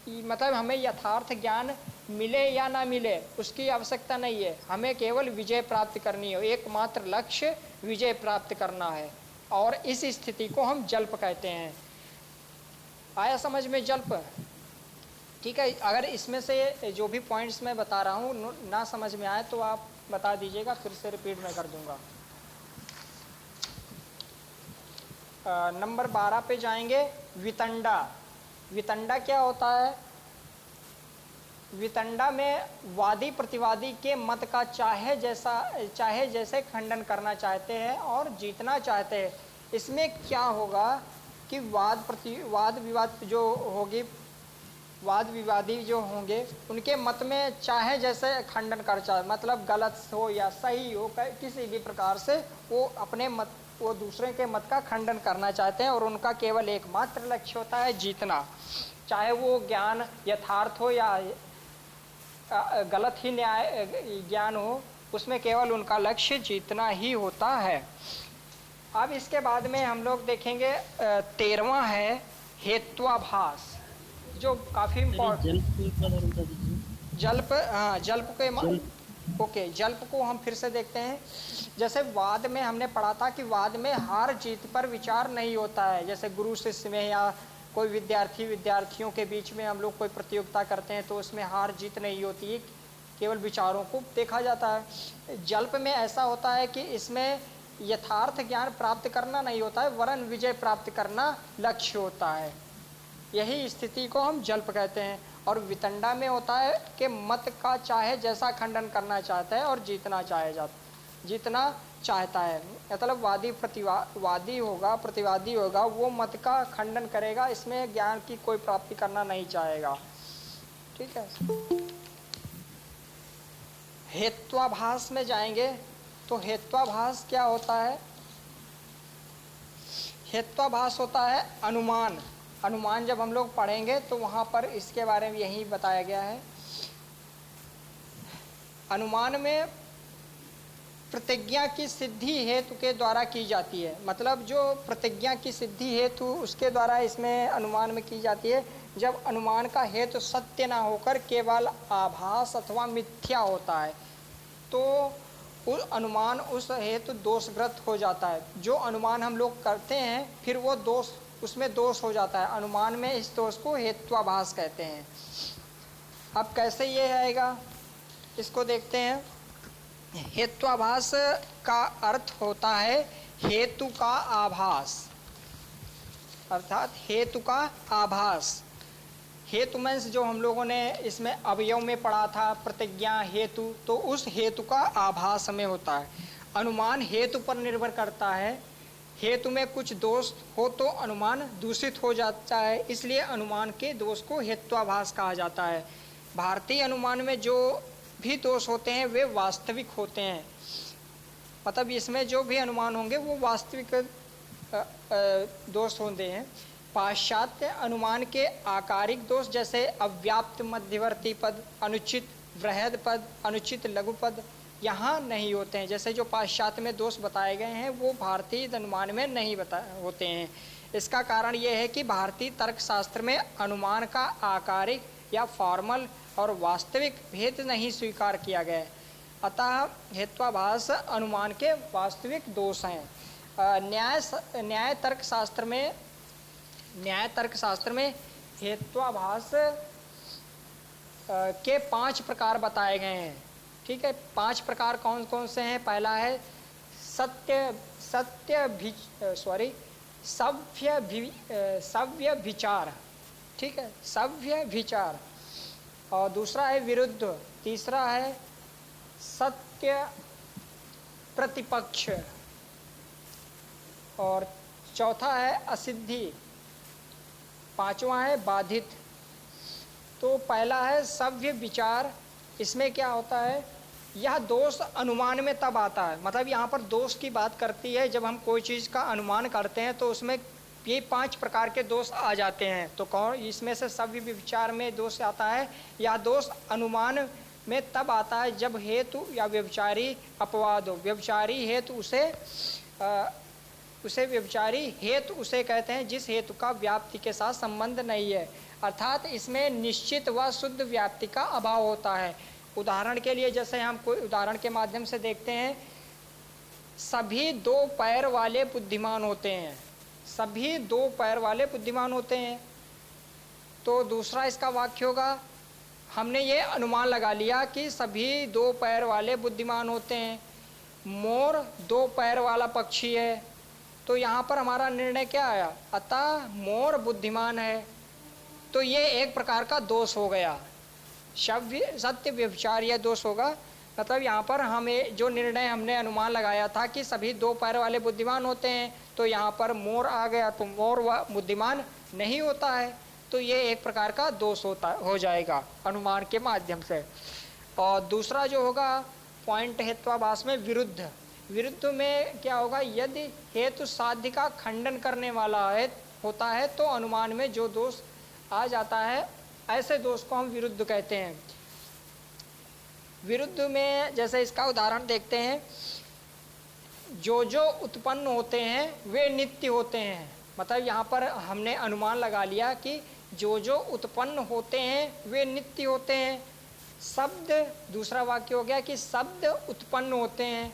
मतलब हमें यथार्थ ज्ञान मिले या ना मिले उसकी आवश्यकता नहीं है, हमें केवल विजय प्राप्त करनी है, एकमात्र लक्ष्य विजय प्राप्त करना है। और इस स्थिति को हम जल्प कहते हैं। आया समझ में जल्प? ठीक है। अगर इसमें से जो भी पॉइंट्स मैं बता रहा हूँ ना समझ में आए तो आप बता दीजिएगा, फिर से रिपीट मैं कर दूंगा। नंबर 12 पे जाएंगे, वितंडा। वितंडा क्या होता है? वितंडा में वादी प्रतिवादी के मत का चाहे जैसे खंडन करना चाहते हैं और जीतना चाहते हैं। इसमें क्या होगा कि वाद विवाद जो होगी, वाद विवादी जो होंगे उनके मत में चाहे जैसे खंडन कर चाहे, मतलब गलत हो या सही हो, किसी भी प्रकार से वो अपने मत, वो दूसरे के मत का खंडन करना चाहते हैं और उनका केवल एकमात्र लक्ष्य होता है जीतना, चाहे वो ज्ञान यथार्थ हो या गलत ही न्याय ज्ञान हो, उसमें केवल उनका लक्ष्य जीतना ही होता है। अब इसके बाद में हम लोग देखेंगे 13वां है हेत्वाभास, जो काफ़ी जल्प, हाँ जल्प के ओके, जल्प को हम फिर से देखते हैं। जैसे वाद में हमने पढ़ा था कि वाद में हार जीत पर विचार नहीं होता है, जैसे गुरु शिष्य में या कोई विद्यार्थियों के बीच में हम लोग कोई प्रतियोगिता करते हैं तो उसमें हार जीत नहीं होती है, केवल विचारों को देखा जाता है। जल्प में ऐसा होता है कि इसमें यथार्थ ज्ञान प्राप्त करना नहीं होता है, वरन विजय प्राप्त करना लक्ष्य होता है। यही स्थिति को हम जल्प कहते हैं। और वितंडा में होता है कि मत का चाहे जैसा खंडन करना चाहता है और जीतना चाहता है, मतलब वादी होगा प्रतिवादी होगा, वो मत का खंडन करेगा, इसमें ज्ञान की कोई प्राप्ति करना नहीं चाहेगा, ठीक है। हेत्वाभास में जाएंगे तो हेत्वाभास क्या होता है? हेत्वाभास होता है अनुमान। अनुमान जब हम लोग पढ़ेंगे तो वहाँ पर इसके बारे में यही बताया गया है। अनुमान में प्रतिज्ञा की सिद्धि हेतु के द्वारा की जाती है, मतलब जो प्रतिज्ञा की सिद्धि हेतु उसके द्वारा इसमें अनुमान में की जाती है, जब अनुमान का हेतु सत्य ना होकर केवल आभास अथवा मिथ्या होता है तो उस अनुमान उस हेतु दोषग्रस्त हो जाता है। जो अनुमान हम लोग करते हैं फिर वो दोष, उसमें दोष हो जाता है, अनुमान में इस दोष को हेत्वाभास कहते हैं। अब कैसे ये आएगा इसको देखते हैं। हेत्वाभास का अर्थ होता है हेतु का आभास, अर्थात हेतु का आभास। हेतु मीन्स जो हम लोगों ने इसमें अवयव में पढ़ा था प्रतिज्ञा हेतु, तो उस हेतु का आभास हमें होता है। अनुमान हेतु पर निर्भर करता है, हेतु में कुछ दोष हो तो अनुमान दूषित हो जाता है, इसलिए अनुमान के दोष को हेत्वाभास कहा जाता है। भारतीय अनुमान में जो भी दोष होते हैं वे वास्तविक होते हैं, मतलब इसमें जो भी अनुमान होंगे वो वास्तविक दोष होते हैं। पाश्चात्य अनुमान के आकारिक दोष जैसे अव्याप्त मध्यवर्ती पद, अनुचित वृहद पद, अनुचित लघु पद यहाँ नहीं होते हैं। जैसे जो पाश्चात्य में दोष बताए गए हैं वो भारतीय अनुमान में नहीं होते हैं। इसका कारण ये है कि भारतीय तर्कशास्त्र में अनुमान का आकारिक या फॉर्मल और वास्तविक भेद नहीं स्वीकार किया गया। अतः हेत्वाभास अनुमान के वास्तविक दोष हैं। न्याय तर्क शास्त्र में हेत्वाभास के 5 प्रकार बताए गए हैं। ठीक है, 5 प्रकार कौन कौन से हैं? पहला है सव्य विचार। ठीक है, सव्य विचार। और दूसरा है विरुद्ध। तीसरा है सत्य प्रतिपक्ष। और चौथा है असिद्धि। पांचवा है बाधित। तो पहला है सव्य विचार। इसमें क्या होता है, यह दोष अनुमान में तब आता है, मतलब यहाँ पर दोष की बात करती है जब हम कोई चीज़ का अनुमान करते हैं तो उसमें ये 5 प्रकार के दोष आ जाते हैं। तो कौन इसमें से सव्य विचार में दोष आता है? यह दोष अनुमान में तब आता है जब हेतु या व्यभिचारी अपवाद हो। व्यभिचारी हेतु उसे व्यभिचारी हेतु उसे कहते हैं जिस हेतु का व्याप्ति के साथ संबंध नहीं है, अर्थात इसमें निश्चित व शुद्ध व्याप्ति का अभाव होता है। उदाहरण के लिए जैसे हम कोई उदाहरण के माध्यम से देखते हैं, सभी 2 पैर वाले बुद्धिमान होते हैं। सभी 2 पैर वाले बुद्धिमान होते हैं। तो दूसरा इसका वाक्य होगा, हमने ये अनुमान लगा लिया कि सभी 2 पैर वाले बुद्धिमान होते हैं। मोर 2 पैर वाला पक्षी है, तो यहाँ पर हमारा निर्णय क्या आया? अतः मोर बुद्धिमान है। तो ये एक प्रकार का दोष हो गया, सत्य व्यभिचार यह दोष होगा। मतलब यहाँ पर हमें जो निर्णय हमने अनुमान लगाया था कि सभी 2 पैर वाले बुद्धिमान होते हैं, तो यहाँ पर मोर आ गया, तो मोर वह बुद्धिमान नहीं होता है। तो ये एक प्रकार का दोष हो जाएगा अनुमान के माध्यम से। और दूसरा जो होगा पॉइंट हेत्वाभास में विरुद्ध। विरुद्ध में क्या होगा, यदि हेतु साध्य का खंडन करने वाला होता है तो अनुमान में जो दोष आ जाता है, ऐसे दोष को हम विरुद्ध कहते हैं। विरुद्ध में जैसे इसका उदाहरण देखते हैं, जो उत्पन्न होते हैं वे नित्य होते हैं। मतलब यहाँ पर हमने अनुमान लगा लिया कि जो उत्पन्न होते हैं वे नित्य होते हैं। शब्द, दूसरा वाक्य हो गया कि शब्द उत्पन्न होते हैं,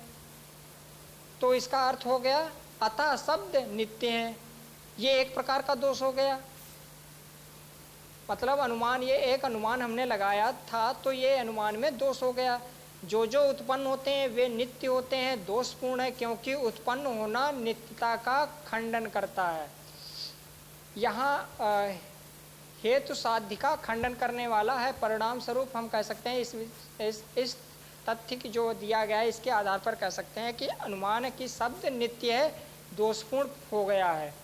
तो इसका अर्थ हो गया अतः शब्द नित्य हैं। ये एक प्रकार का दोष हो गया। मतलब अनुमान, ये एक अनुमान हमने लगाया था तो ये अनुमान में दोष हो गया। जो उत्पन्न होते हैं वे नित्य होते हैं, दोषपूर्ण है, क्योंकि उत्पन्न होना नित्यता का खंडन करता है। यहाँ हेतु साध्य का खंडन करने वाला है। परिणाम स्वरूप हम कह सकते हैं इस तथ्य की जो दिया गया है इसके आधार पर कह सकते हैं कि अनुमान है कि शब्द नित्य है, दोषपूर्ण हो गया है।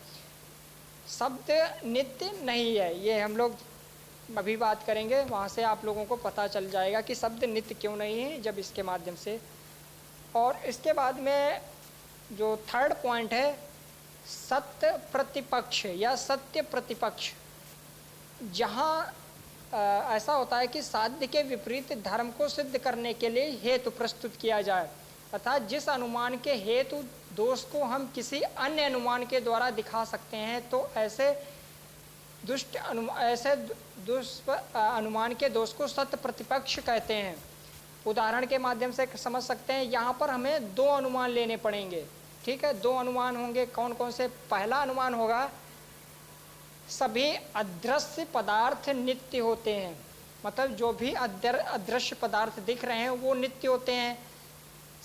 शब्द नित्य नहीं है, ये हम लोग अभी बात करेंगे, वहाँ से आप लोगों को पता चल जाएगा कि शब्द नित्य क्यों नहीं है जब इसके माध्यम से। और इसके बाद में जो थर्ड पॉइंट है सत्य प्रतिपक्ष या सत्य प्रतिपक्ष। जहाँ ऐसा होता है कि साध्य के विपरीत धर्म को सिद्ध करने के लिए हेतु प्रस्तुत किया जाए, अर्थात जिस अनुमान के हेतु दोष को हम किसी अन्य अनुमान के द्वारा दिखा सकते हैं, तो ऐसे दुष्ट अनुमान के दोष को सत्य प्रतिपक्ष कहते हैं। उदाहरण के माध्यम से समझ सकते हैं, यहाँ पर हमें 2 अनुमान लेने पड़ेंगे। ठीक है, 2 अनुमान होंगे। कौन कौन से? पहला अनुमान होगा सभी अदृश्य पदार्थ नित्य होते हैं। मतलब जो भी अदृश्य पदार्थ दिख रहे हैं वो नित्य होते हैं।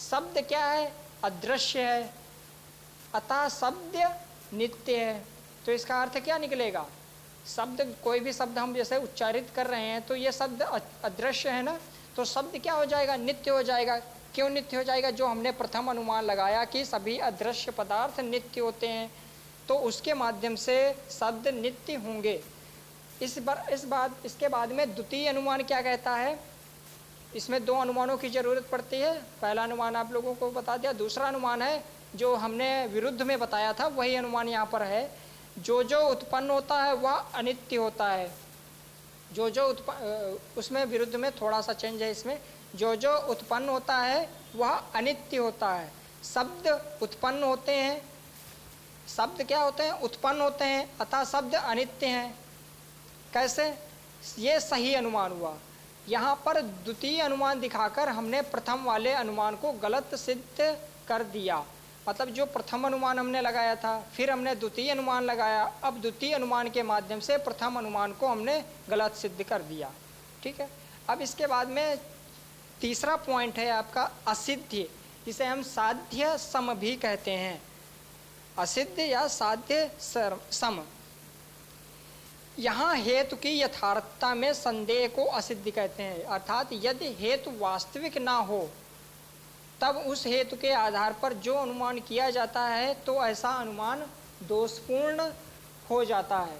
शब्द क्या है? अदृश्य है, अतः शब्द नित्य है। तो इसका अर्थ क्या निकलेगा? शब्द, कोई भी शब्द हम जैसे उच्चारित कर रहे हैं तो ये शब्द अदृश्य है ना, तो शब्द क्या हो जाएगा? नित्य हो जाएगा। क्यों नित्य हो जाएगा? जो हमने प्रथम अनुमान लगाया कि सभी अदृश्य पदार्थ नित्य होते हैं, तो उसके माध्यम से शब्द नित्य होंगे। इसके बाद में द्वितीय अनुमान क्या कहता है? इसमें 2 अनुमानों की ज़रूरत पड़ती है। पहला अनुमान आप लोगों को बता दिया। दूसरा अनुमान है जो हमने विरुद्ध में बताया था, वही अनुमान यहाँ पर है। जो उत्पन्न होता है वह अनित्य होता है। उसमें विरुद्ध में थोड़ा सा चेंज है। इसमें जो उत्पन्न होता है वह अनित्य होता है। शब्द उत्पन्न होते हैं, शब्द क्या होते हैं? उत्पन्न होते हैं, अतः शब्द अनित्य हैं। कैसे? ये सही अनुमान हुआ। यहाँ पर द्वितीय अनुमान दिखाकर हमने प्रथम वाले अनुमान को गलत सिद्ध कर दिया। मतलब जो प्रथम अनुमान हमने लगाया था, फिर हमने द्वितीय अनुमान लगाया, अब द्वितीय अनुमान के माध्यम से प्रथम अनुमान को हमने गलत सिद्ध कर दिया। ठीक है। अब इसके बाद में तीसरा पॉइंट है आपका असिद्ध, जिसे हम साध्य सम भी कहते हैं। असिद्ध या साध्य सम। यहाँ हेतु की यथार्थता में संदेह को असिद्ध कहते हैं। अर्थात यदि हेतु वास्तविक ना हो तब उस हेतु के आधार पर जो अनुमान किया जाता है तो ऐसा अनुमान दोषपूर्ण हो जाता है।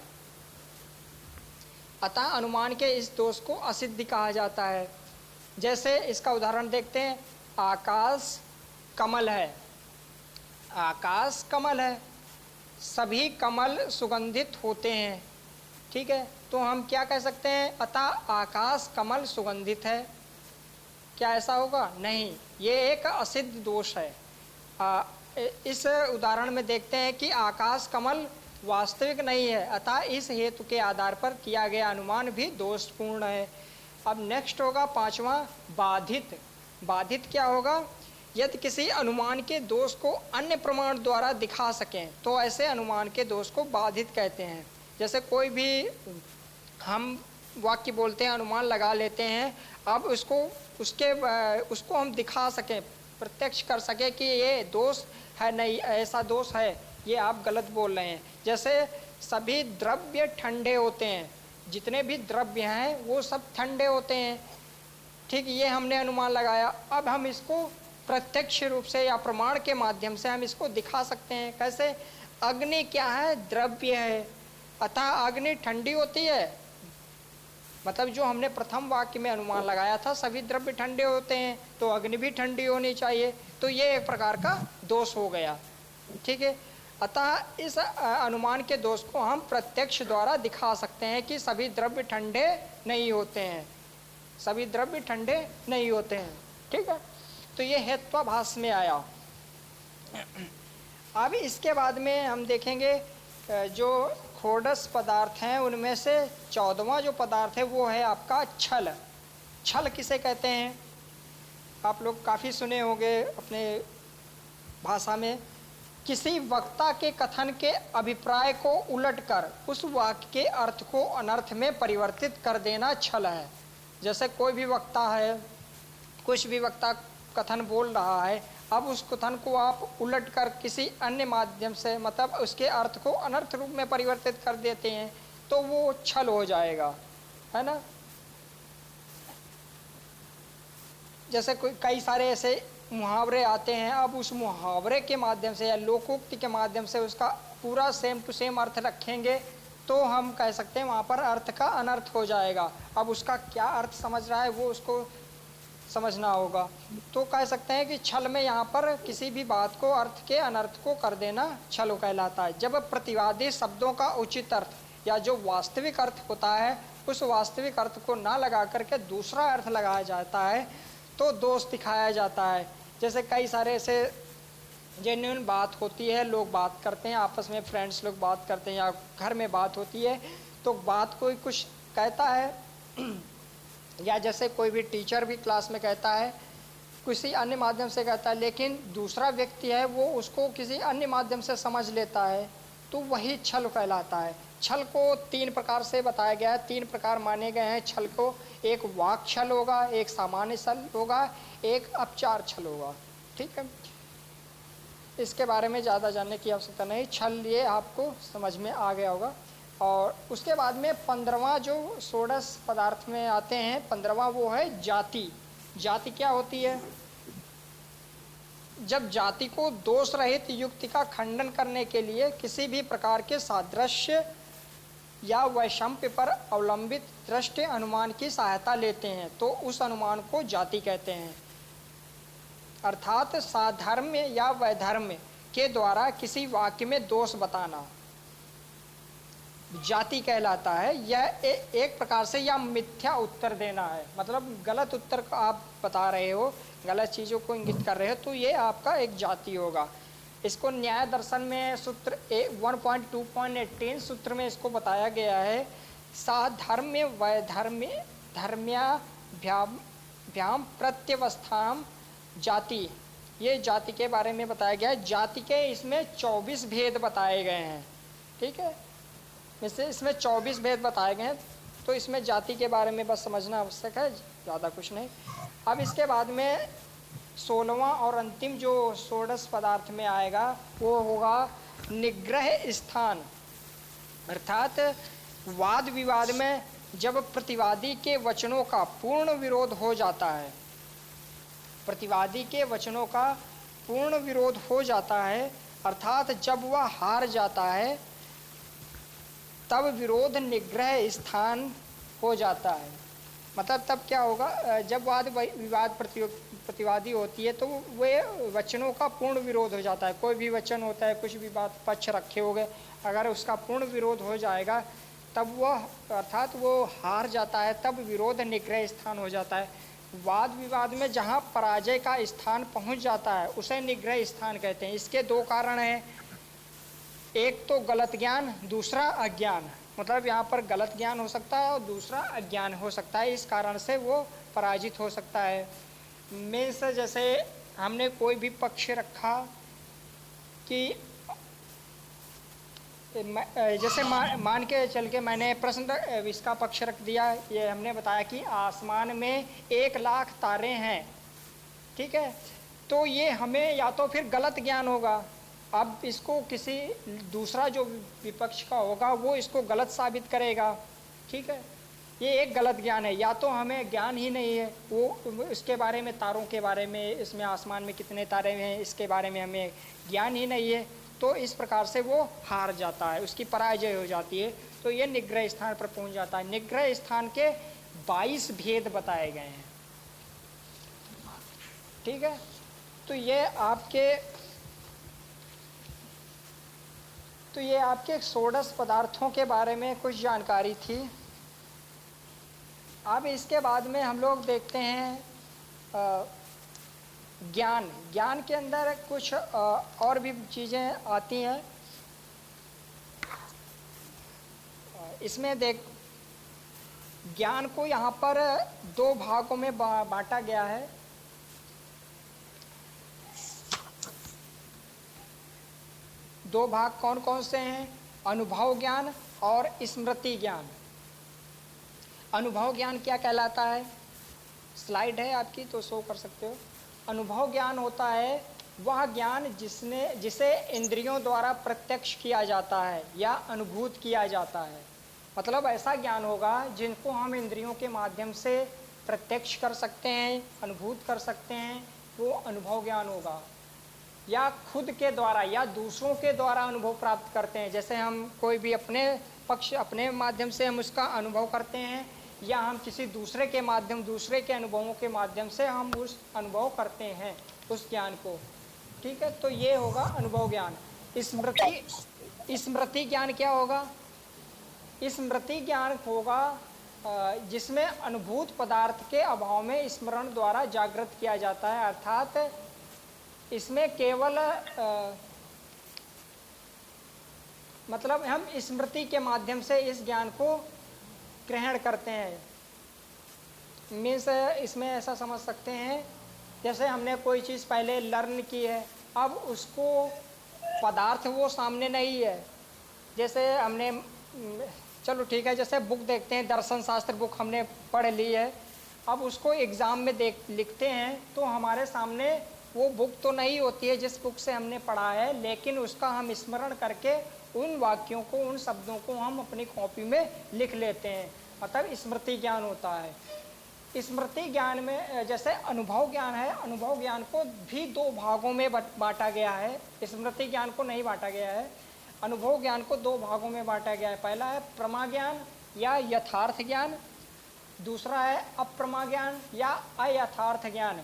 अतः अनुमान के इस दोष को असिद्ध कहा जाता है। जैसे इसका उदाहरण देखते हैं, आकाश कमल है। आकाश कमल है, सभी कमल सुगंधित होते हैं। ठीक है, तो हम क्या कह सकते हैं, अतः आकाश कमल सुगंधित है। क्या ऐसा होगा? नहीं, ये एक असिद्ध दोष है। इस उदाहरण में देखते हैं कि आकाश कमल वास्तविक नहीं है, अतः इस हेतु के आधार पर किया गया अनुमान भी दोषपूर्ण है। अब नेक्स्ट होगा पांचवा, बाधित। बाधित क्या होगा? यदि किसी अनुमान के दोष को अन्य प्रमाण द्वारा दिखा सकें तो ऐसे अनुमान के दोष को बाधित कहते हैं। जैसे कोई भी हम वाक्य बोलते हैं, अनुमान लगा लेते हैं, अब उसको हम दिखा सकें, प्रत्यक्ष कर सकें कि ये दोष है, नहीं ऐसा दोष है, ये आप गलत बोल रहे हैं। जैसे सभी द्रव्य ठंडे होते हैं, जितने भी द्रव्य हैं वो सब ठंडे होते हैं। ठीक, ये हमने अनुमान लगाया। अब हम इसको प्रत्यक्ष रूप से या प्रमाण के माध्यम से हम इसको दिखा सकते हैं। कैसे? अग्नि क्या है? द्रव्य है, अतः अग्नि ठंडी होती है। मतलब जो हमने प्रथम वाक्य में अनुमान लगाया था, सभी द्रव्य ठंडे होते हैं तो अग्नि भी ठंडी होनी चाहिए, तो ये एक प्रकार का दोष हो गया। ठीक है, अतः इस अनुमान के दोष को हम प्रत्यक्ष द्वारा दिखा सकते हैं कि सभी द्रव्य ठंडे नहीं होते हैं, सभी द्रव्य ठंडे नहीं होते हैं। ठीक है, तो ये हेत्वाभास में आया। अब इसके बाद में हम देखेंगे जो षोडश पदार्थ हैं उनमें से 14वां जो पदार्थ है वो है आपका छल। छल किसे कहते हैं? आप लोग काफ़ी सुने होंगे अपने भाषा में। किसी वक्ता के कथन के अभिप्राय को उलटकर उस वाक्य के अर्थ को अनर्थ में परिवर्तित कर देना छल है। जैसे कोई भी वक्ता है, कुछ भी वक्ता कथन बोल रहा है, अब उस कथन को आप उलट कर किसी अन्य माध्यम से, मतलब उसके अर्थ को अनर्थ रूप में परिवर्तित कर देते हैं तो वो छल हो जाएगा, है ना। जैसे कई सारे ऐसे मुहावरे आते हैं, अब उस मुहावरे के माध्यम से या लोकोक्ति के माध्यम से उसका पूरा सेम टू सेम अर्थ रखेंगे तो हम कह सकते हैं वहाँ पर अर्थ का अनर्थ हो जाएगा। अब उसका क्या अर्थ समझ रहा है वो उसको समझना होगा। तो कह सकते हैं कि छल में यहाँ पर किसी भी बात को, अर्थ के अनर्थ को कर देना छल कहलाता है। जब प्रतिवादी शब्दों का उचित अर्थ या जो वास्तविक अर्थ होता है उस वास्तविक अर्थ को ना लगा करके दूसरा अर्थ लगाया जाता है तो दोष दिखाया जाता है। जैसे कई सारे ऐसे जेन्युइन बात होती है, लोग बात करते हैं आपस में, फ्रेंड्स लोग बात करते हैं या घर में बात होती है तो बात कोई कुछ कहता है या जैसे कोई भी टीचर भी क्लास में कहता है, किसी अन्य माध्यम से कहता है, लेकिन दूसरा व्यक्ति है वो उसको किसी अन्य माध्यम से समझ लेता है तो वही छल कहलाता है। छल को 3 प्रकार से बताया गया है, 3 प्रकार माने गए हैं छल को। एक वाक छल होगा, एक सामान्य छल होगा, एक अपचार छल होगा। ठीक है, इसके बारे में ज़्यादा जानने की आवश्यकता नहीं, छल ये आपको समझ में आ गया होगा। और उसके बाद में 15वां जो षोडश पदार्थ में आते हैं, 15वां वो है जाति। जाति क्या होती है? जब जाति को दोष रहित युक्ति का खंडन करने के लिए किसी भी प्रकार के सादृश्य या वैषम्य पर अवलंबित दृष्टि अनुमान की सहायता लेते हैं तो उस अनुमान को जाति कहते हैं। अर्थात साधर्म्य या वैधर्म्य के द्वारा किसी वाक्य में दोष बताना जाति कहलाता है। यह एक प्रकार से यह मिथ्या उत्तर देना है, मतलब गलत उत्तर को आप बता रहे हो, गलत चीज़ों को इंगित कर रहे हो तो ये आपका एक जाति होगा। इसको न्याय दर्शन में सूत्र 1.2.18 सूत्र में इसको बताया गया है। साधर्म्य वैधर्म्य धर्म्या भ्याम प्रत्यवस्थाम जाति, ये जाति के बारे में बताया गया है। जाति के इसमें 24 भेद बताए गए हैं, ठीक है। इसमें 24 भेद बताए गए हैं, तो इसमें जाति के बारे में बस समझना आवश्यक है, ज़्यादा कुछ नहीं। अब इसके बाद में 16वां और अंतिम जो षोडश पदार्थ में आएगा वो होगा निग्रह स्थान, अर्थात वाद विवाद में जब प्रतिवादी के वचनों का पूर्ण विरोध हो जाता है, प्रतिवादी के वचनों का पूर्ण विरोध हो जाता है, अर्थात जब वह हार जाता है तब विरोध निग्रह स्थान हो जाता है। मतलब तब क्या होगा, जब वाद विवाद प्रतिवादी होती है तो वे वचनों का पूर्ण विरोध हो जाता है। कोई भी वचन होता है, कुछ भी बात पक्ष रखे हो गए, अगर उसका पूर्ण विरोध हो जाएगा तब वह अर्थात वो हार जाता है, तब विरोध निग्रह स्थान हो जाता है। वाद विवाद में जहाँ पराजय का स्थान पहुँच जाता है उसे निग्रह स्थान कहते हैं। इसके दो कारण हैं, एक तो गलत ज्ञान, दूसरा अज्ञान। मतलब यहाँ पर गलत ज्ञान हो सकता है और दूसरा अज्ञान हो सकता है, इस कारण से वो पराजित हो सकता है। मीन्स जैसे हमने कोई भी पक्ष रखा कि जैसे मान के चल के मैंने प्रश्न इसका पक्ष रख दिया, ये हमने बताया कि आसमान में 1 लाख तारे हैं, ठीक है। तो ये हमें या तो फिर गलत ज्ञान होगा, अब इसको किसी दूसरा जो विपक्ष का होगा वो इसको गलत साबित करेगा, ठीक है। ये एक गलत ज्ञान है, या तो हमें ज्ञान ही नहीं है वो इसके बारे में, तारों के बारे में, इसमें आसमान में कितने तारे हैं इसके बारे में हमें ज्ञान ही नहीं है, तो इस प्रकार से वो हार जाता है, उसकी पराजय हो जाती है, तो ये निग्रह स्थान पर पहुंच जाता है। निग्रह स्थान के 22 भेद बताए गए हैं, ठीक है। तो ये आपके षोडश पदार्थों के बारे में कुछ जानकारी थी। अब इसके बाद में हम लोग देखते हैं ज्ञान के अंदर कुछ और भी चीज़ें आती हैं। इसमें ज्ञान को यहाँ पर 2 भागों में बांटा गया है। दो भाग कौन कौन से हैं? अनुभव ज्ञान और स्मृति ज्ञान। अनुभव ज्ञान क्या कहलाता है? स्लाइड है आपकी तो शो कर सकते हो। अनुभव ज्ञान होता है वह ज्ञान जिसे इंद्रियों द्वारा प्रत्यक्ष किया जाता है या अनुभूत किया जाता है। मतलब ऐसा ज्ञान होगा जिनको हम इंद्रियों के माध्यम से प्रत्यक्ष कर सकते हैं, अनुभूत कर सकते हैं, वो अनुभव ज्ञान होगा। या खुद के द्वारा या दूसरों के द्वारा अनुभव प्राप्त करते हैं, जैसे हम कोई भी अपने माध्यम से हम उसका अनुभव करते हैं, या हम किसी दूसरे के माध्यम, दूसरे के अनुभवों के माध्यम से हम उस अनुभव करते हैं उस ज्ञान को, ठीक है। तो ये होगा अनुभव ज्ञान। स्मृति ज्ञान क्या होगा? स्मृति ज्ञान होगा जिसमें अनुभूत पदार्थ के अभाव में स्मरण द्वारा जागृत किया जाता है, अर्थात इसमें केवल मतलब हम स्मृति के माध्यम से इस ज्ञान को ग्रहण करते हैं। मीन्स इसमें ऐसा समझ सकते हैं जैसे हमने कोई चीज़ पहले लर्न की है, अब उसको पदार्थ वो सामने नहीं है। जैसे हमने चलो ठीक है, जैसे बुक देखते हैं, दर्शन शास्त्र बुक हमने पढ़ ली है, अब उसको एग्ज़ाम में लिखते हैं तो हमारे सामने वो बुक तो नहीं होती है जिस बुक से हमने पढ़ा है, लेकिन उसका हम स्मरण करके उन वाक्यों को, उन शब्दों को हम अपनी कॉपी में लिख लेते हैं, मतलब स्मृति ज्ञान होता है। स्मृति ज्ञान में जैसे अनुभव ज्ञान है, अनुभव ज्ञान को भी 2 भागों में बांटा गया है, स्मृति ज्ञान को नहीं बांटा गया है। अनुभव ज्ञान को 2 भागों में बांटा गया है। पहला है प्रमा ज्ञान या यथार्थ ज्ञान, दूसरा है अप्रमा ज्ञान या अयथार्थ ज्ञान।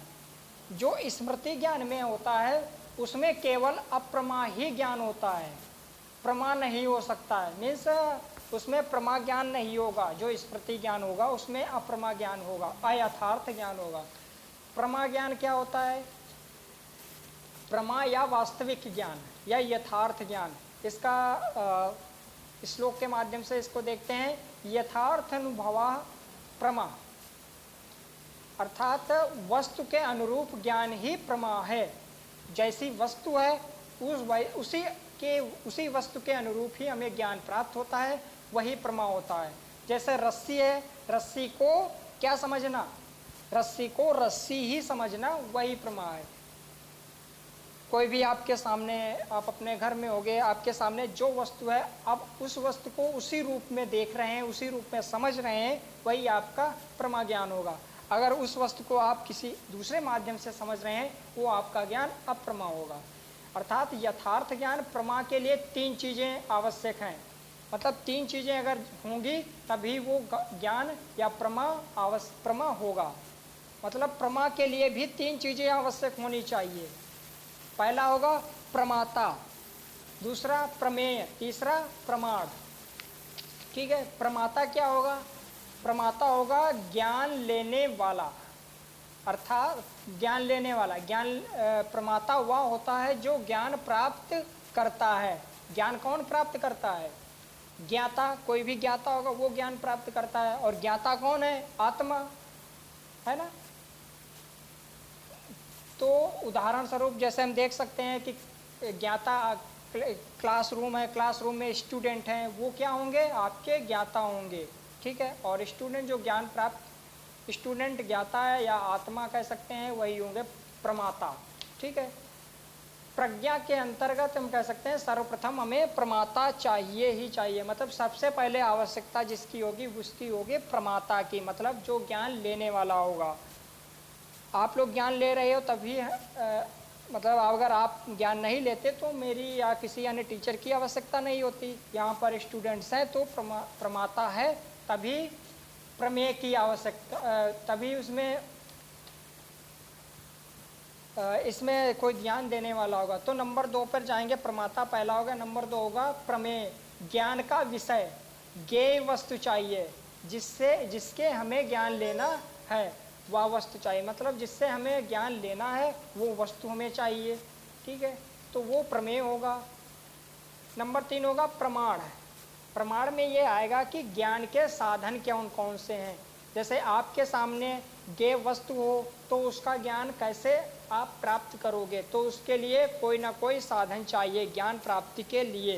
जो स्मृति ज्ञान में होता है उसमें केवल अप्रमा ही ज्ञान होता है, प्रमा नहीं हो सकता है। मीन्स उसमें प्रमा ज्ञान नहीं होगा। जो स्मृति ज्ञान होगा उसमें अप्रमा ज्ञान होगा, अयथार्थ ज्ञान होगा। प्रमा ज्ञान क्या होता है? प्रमा या वास्तविक ज्ञान या यथार्थ ज्ञान। इसका श्लोक के माध्यम से इसको देखते हैं। यथार्थ अनुभवा प्रमा, अर्थात वस्तु के अनुरूप ज्ञान ही प्रमा है। जैसी वस्तु है उसी वस्तु के अनुरूप ही हमें ज्ञान प्राप्त होता है, वही प्रमा होता है। जैसे रस्सी है, रस्सी को क्या समझना, रस्सी को रस्सी ही समझना, वही प्रमा है। कोई भी आपके सामने, आप अपने घर में होगे, आपके सामने जो वस्तु है, आप उस वस्तु को उसी रूप में देख रहे हैं, उसी रूप में समझ रहे हैं, वही आपका प्रमा ज्ञान होगा। अगर उस वस्तु को आप किसी दूसरे माध्यम से समझ रहे हैं, वो आपका ज्ञान अप्रमा होगा। अर्थात यथार्थ ज्ञान प्रमा के लिए 3 चीज़ें आवश्यक हैं। मतलब 3 चीज़ें अगर होंगी तभी वो ज्ञान या प्रमा होगा। मतलब प्रमा के लिए भी 3 चीज़ें आवश्यक होनी चाहिए। पहला होगा प्रमाता, दूसरा प्रमेय, तीसरा प्रमाण। ठीक है, प्रमाता क्या होगा? प्रमाता होगा ज्ञान लेने वाला, अर्थात ज्ञान लेने वाला। प्रमाता वह होता है जो ज्ञान प्राप्त करता है। ज्ञान कौन प्राप्त करता है? ज्ञाता, कोई भी ज्ञाता होगा वो ज्ञान प्राप्त करता है। और ज्ञाता कौन है? आत्मा, है ना। तो उदाहरण स्वरूप जैसे हम देख सकते हैं कि ज्ञाता क्लासरूम है, क्लासरूम में स्टूडेंट हैं, वो क्या होंगे? आपके ज्ञाता होंगे। ठीक है, और स्टूडेंट जो ज्ञान प्राप्त, स्टूडेंट ज्ञाता है या आत्मा कह सकते हैं, वही होंगे प्रमाता। ठीक है, प्रज्ञा के अंतर्गत हम कह सकते हैं सर्वप्रथम हमें प्रमाता चाहिए ही चाहिए। मतलब सबसे पहले आवश्यकता जिसकी होगी उसकी होगी प्रमाता की, मतलब जो ज्ञान लेने वाला होगा। आप लोग ज्ञान ले रहे हो तभी मतलब अगर आप ज्ञान नहीं लेते तो मेरी या किसी अन्य टीचर की आवश्यकता नहीं होती। यहाँ पर स्टूडेंट्स हैं तो प्रमाता है, तभी प्रमेय की आवश्यकता, तभी इसमें कोई ध्यान देने वाला होगा। तो नंबर 2 पर जाएंगे, प्रमाता पहला होगा। नंबर 2 होगा प्रमेय, ज्ञान का विषय, ज्ञेय वस्तु चाहिए, जिसके हमें ज्ञान लेना है वह वस्तु चाहिए। मतलब जिससे हमें ज्ञान लेना है वो वस्तु हमें चाहिए। ठीक है, तो वो प्रमेय होगा। नंबर 3 होगा प्रमाण। प्रमाण में ये आएगा कि ज्ञान के साधन कौन कौन से हैं। जैसे आपके सामने ज्ञेय वस्तु हो तो उसका ज्ञान कैसे आप प्राप्त करोगे, तो उसके लिए कोई ना कोई साधन चाहिए ज्ञान प्राप्ति के लिए।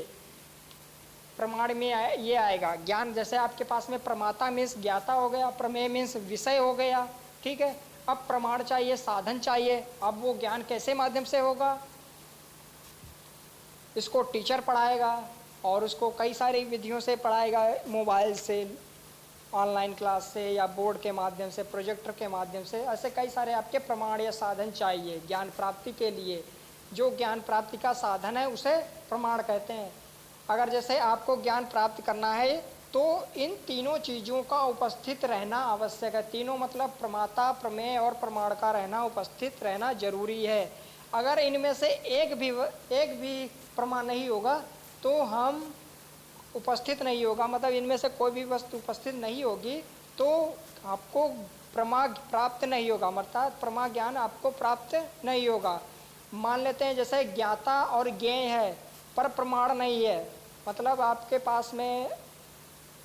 प्रमाण में ये आएगा ज्ञान। जैसे आपके पास में प्रमाता मीन्स ज्ञाता हो गया, प्रमेय मीन्स विषय हो गया। ठीक है, अब प्रमाण चाहिए, साधन चाहिए। अब वो ज्ञान कैसे माध्यम से होगा? इसको टीचर पढ़ाएगा और उसको कई सारी विधियों से पढ़ाएगा, मोबाइल से, ऑनलाइन क्लास से, या बोर्ड के माध्यम से, प्रोजेक्टर के माध्यम से। ऐसे कई सारे आपके प्रमाण या साधन चाहिए ज्ञान प्राप्ति के लिए। जो ज्ञान प्राप्ति का साधन है उसे प्रमाण कहते हैं। अगर जैसे आपको ज्ञान प्राप्त करना है तो इन तीनों चीज़ों का उपस्थित रहना आवश्यक है। तीनों मतलब प्रमाता, प्रमेय और प्रमाण का रहना, उपस्थित रहना जरूरी है। अगर इनमें से एक भी प्रमाण नहीं होगा तो हम उपस्थित नहीं होगा, मतलब इनमें से कोई भी वस्तु उपस्थित नहीं होगी तो आपको प्रमा प्राप्त नहीं होगा, अर्थात प्रमा ज्ञान आपको प्राप्त नहीं होगा। मान लेते हैं जैसे ज्ञाता और ज्ञेय है पर प्रमाण नहीं है, मतलब आपके पास में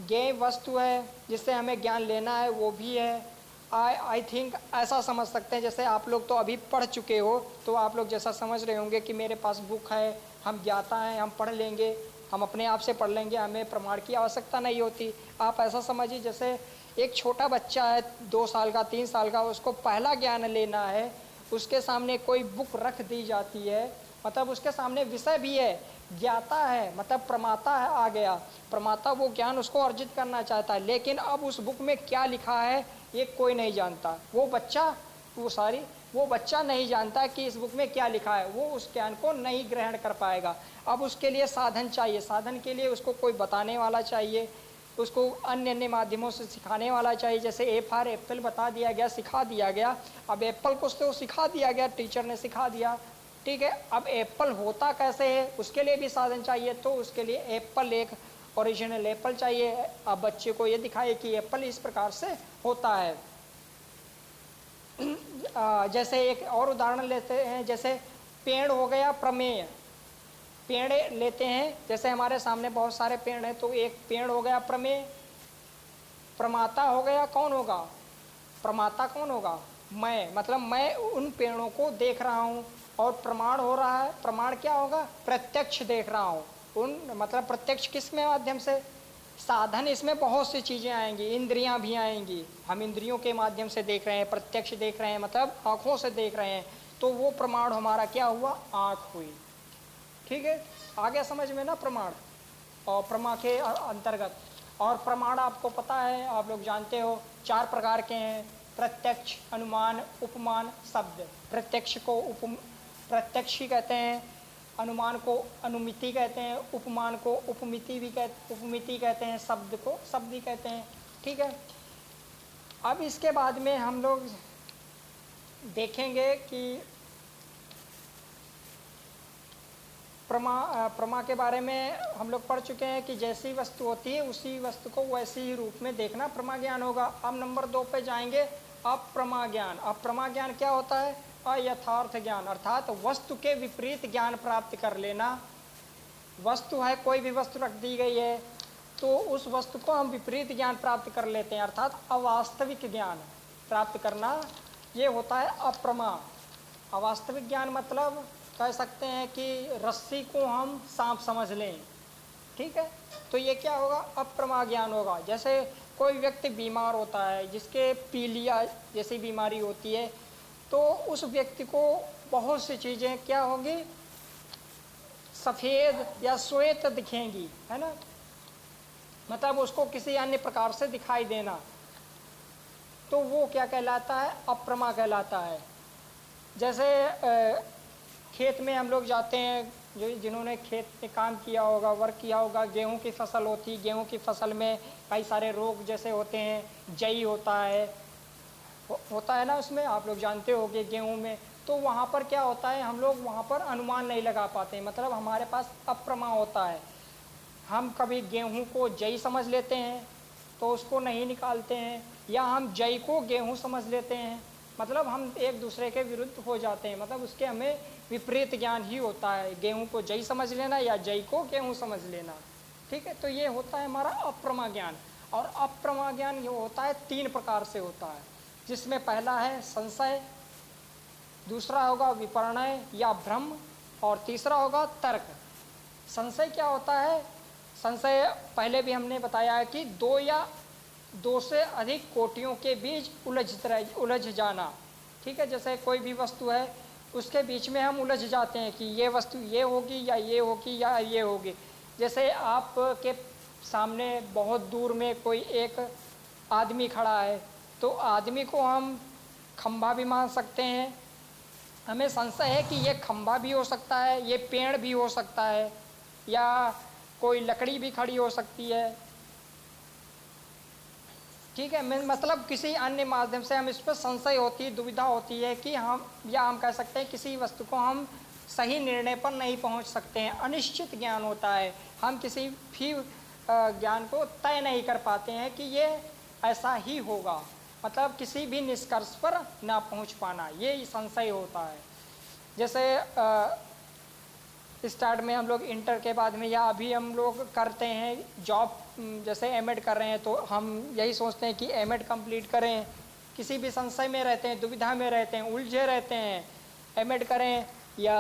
ज्ञेय वस्तु है जिससे हमें ज्ञान लेना है वो भी है। आई थिंक ऐसा समझ सकते हैं, जैसे आप लोग तो अभी पढ़ चुके हो तो आप लोग जैसा समझ रहे होंगे कि मेरे पास बुक है, हम ज्ञाता हैं, हम पढ़ लेंगे, हम अपने आप से पढ़ लेंगे, हमें प्रमाण की आवश्यकता नहीं होती। आप ऐसा समझिए जैसे एक छोटा बच्चा है 2 साल का, 3 साल का, उसको पहला ज्ञान लेना है, उसके सामने कोई बुक रख दी जाती है, मतलब उसके सामने विषय भी है, ज्ञाता है, मतलब प्रमाता है आ गया, प्रमाता वो ज्ञान उसको अर्जित करना चाहता है, लेकिन अब उस बुक में क्या लिखा है ये कोई नहीं जानता। वो बच्चा नहीं जानता कि इस बुक में क्या लिखा है, वो उस ज्ञान को नहीं ग्रहण कर पाएगा। अब उसके लिए साधन चाहिए, साधन के लिए उसको कोई बताने वाला चाहिए, उसको अन्य माध्यमों से सिखाने वाला चाहिए। जैसे ए फॉर एप्पल बता दिया गया, सिखा दिया गया, अब एप्पल को तो सिखा दिया गया, टीचर ने सिखा दिया, ठीक है। अब एप्पल होता कैसे है उसके लिए भी साधन चाहिए, तो उसके लिए एप्पल, एक ओरिजिनल एप्पल चाहिए। अब बच्चे को ये दिखाए कि एप्पल इस प्रकार से होता है। जैसे एक और उदाहरण लेते हैं, जैसे पेड़ हो गया प्रमेय, पेड़ लेते हैं, जैसे हमारे सामने बहुत सारे पेड़ हैं तो एक पेड़ हो गया प्रमेय। प्रमाता हो गया कौन होगा? प्रमाता कौन होगा? मैं, मतलब मैं उन पेड़ों को देख रहा हूँ। और प्रमाण हो रहा है, प्रमाण क्या होगा? प्रत्यक्ष देख रहा हूँ। उन मतलब प्रत्यक्ष किस में माध्यम से? साधन इसमें बहुत सी चीज़ें आएंगी, इंद्रियां भी आएंगी। हम इंद्रियों के माध्यम से देख रहे हैं, प्रत्यक्ष देख रहे हैं, मतलब आँखों से देख रहे हैं। तो वो प्रमाण हमारा क्या हुआ? आँख हुई। ठीक है, आ गया समझ में ना प्रमाण और प्रमा के अंतर्गत। और प्रमाण आपको पता है, आप लोग जानते हो, 4 प्रकार के हैं: प्रत्यक्ष, अनुमान, उपमान, शब्द। प्रत्यक्ष को प्रत्यक्ष ही कहते हैं, अनुमान को अनुमिति कहते हैं, उपमान को उपमिति कहते हैं, शब्द को शब्द ही कहते हैं। ठीक है, अब इसके बाद में हम लोग देखेंगे कि प्रमा के बारे में हम लोग पढ़ चुके हैं कि जैसी वस्तु होती है उसी वस्तु को वैसे ही रूप में देखना प्रमा ज्ञान होगा। अब नंबर 2 पे जाएंगे, अप्रमा ज्ञान। अप्रमा ज्ञान क्या होता है? अयथार्थ ज्ञान, अर्थात वस्तु के विपरीत ज्ञान प्राप्त कर लेना। वस्तु है, कोई भी वस्तु रख दी गई है, तो उस वस्तु को हम विपरीत ज्ञान प्राप्त कर लेते हैं, अर्थात अवास्तविक ज्ञान प्राप्त करना, ये होता है अप्रमा। अवास्तविक ज्ञान मतलब कह सकते हैं कि रस्सी को हम सांप समझ लें। ठीक है, तो ये क्या होगा? अप्रमा ज्ञान होगा। जैसे कोई व्यक्ति बीमार होता है, जिसके पीलिया जैसी बीमारी होती है, तो उस व्यक्ति को बहुत सी चीज़ें क्या होंगी? सफ़ेद या श्वेत दिखेंगी, है ना, मतलब उसको किसी अन्य प्रकार से दिखाई देना, तो वो क्या कहलाता है? अप्रमा कहलाता है। जैसे खेत में हम लोग जाते हैं, जो जिन्होंने खेत में काम किया होगा, वर्क किया होगा, गेहूं की फसल होती, गेहूं की फसल में कई सारे रोग जैसे होते हैं, जई होता है ना, उसमें आप लोग जानते होंगे गेहूं में। तो वहाँ पर क्या होता है? हम लोग वहाँ पर अनुमान नहीं लगा पाते, मतलब हमारे पास अप्रमा होता है। हम कभी गेहूं को जई समझ लेते हैं तो उसको नहीं निकालते हैं, या हम जई को गेहूं समझ लेते हैं, मतलब हम एक दूसरे के विरुद्ध हो जाते हैं, मतलब उसके हमें विपरीत ज्ञान ही होता है, गेहूं को जई समझ लेना या जई को गेहूं समझ लेना। ठीक है, तो ये होता है हमारा अप्रमा ज्ञान। और अप्रमा ज्ञान ये होता है 3 प्रकार से होता है, जिसमें पहला है संशय, दूसरा होगा विपर्णय या भ्रम, और तीसरा होगा तर्क। संशय क्या होता है? संशय पहले भी हमने बताया है कि 2 या 2 से अधिक कोटियों के बीच उलझ जाना। ठीक है, जैसे कोई भी वस्तु है, उसके बीच में हम उलझ जाते हैं कि ये वस्तु ये होगी या ये होगी या ये होगी। जैसे आपके सामने बहुत दूर में कोई एक आदमी खड़ा है, तो आदमी को हम खंभा भी मान सकते हैं, हमें संशय है कि ये खंभा भी हो सकता है, ये पेड़ भी हो सकता है, या कोई लकड़ी भी खड़ी हो सकती है। ठीक है, मतलब किसी अन्य माध्यम से हम इस पर संशय होती है, दुविधा होती है कि हम कह सकते हैं किसी वस्तु को हम सही निर्णय पर नहीं पहुंच सकते हैं, अनिश्चित ज्ञान होता है, हम किसी भी ज्ञान को तय नहीं कर पाते हैं कि ये ऐसा ही होगा, मतलब किसी भी निष्कर्ष पर ना पहुंच पाना, ये संशय होता है। जैसे स्टार्ट में हम लोग इंटर के बाद में या अभी हम लोग करते हैं जॉब, जैसे एमएड कर रहे हैं, तो हम यही सोचते हैं कि एमएड कंप्लीट करें, किसी भी संशय में रहते हैं, दुविधा में रहते हैं, उलझे रहते हैं, एमएड करें या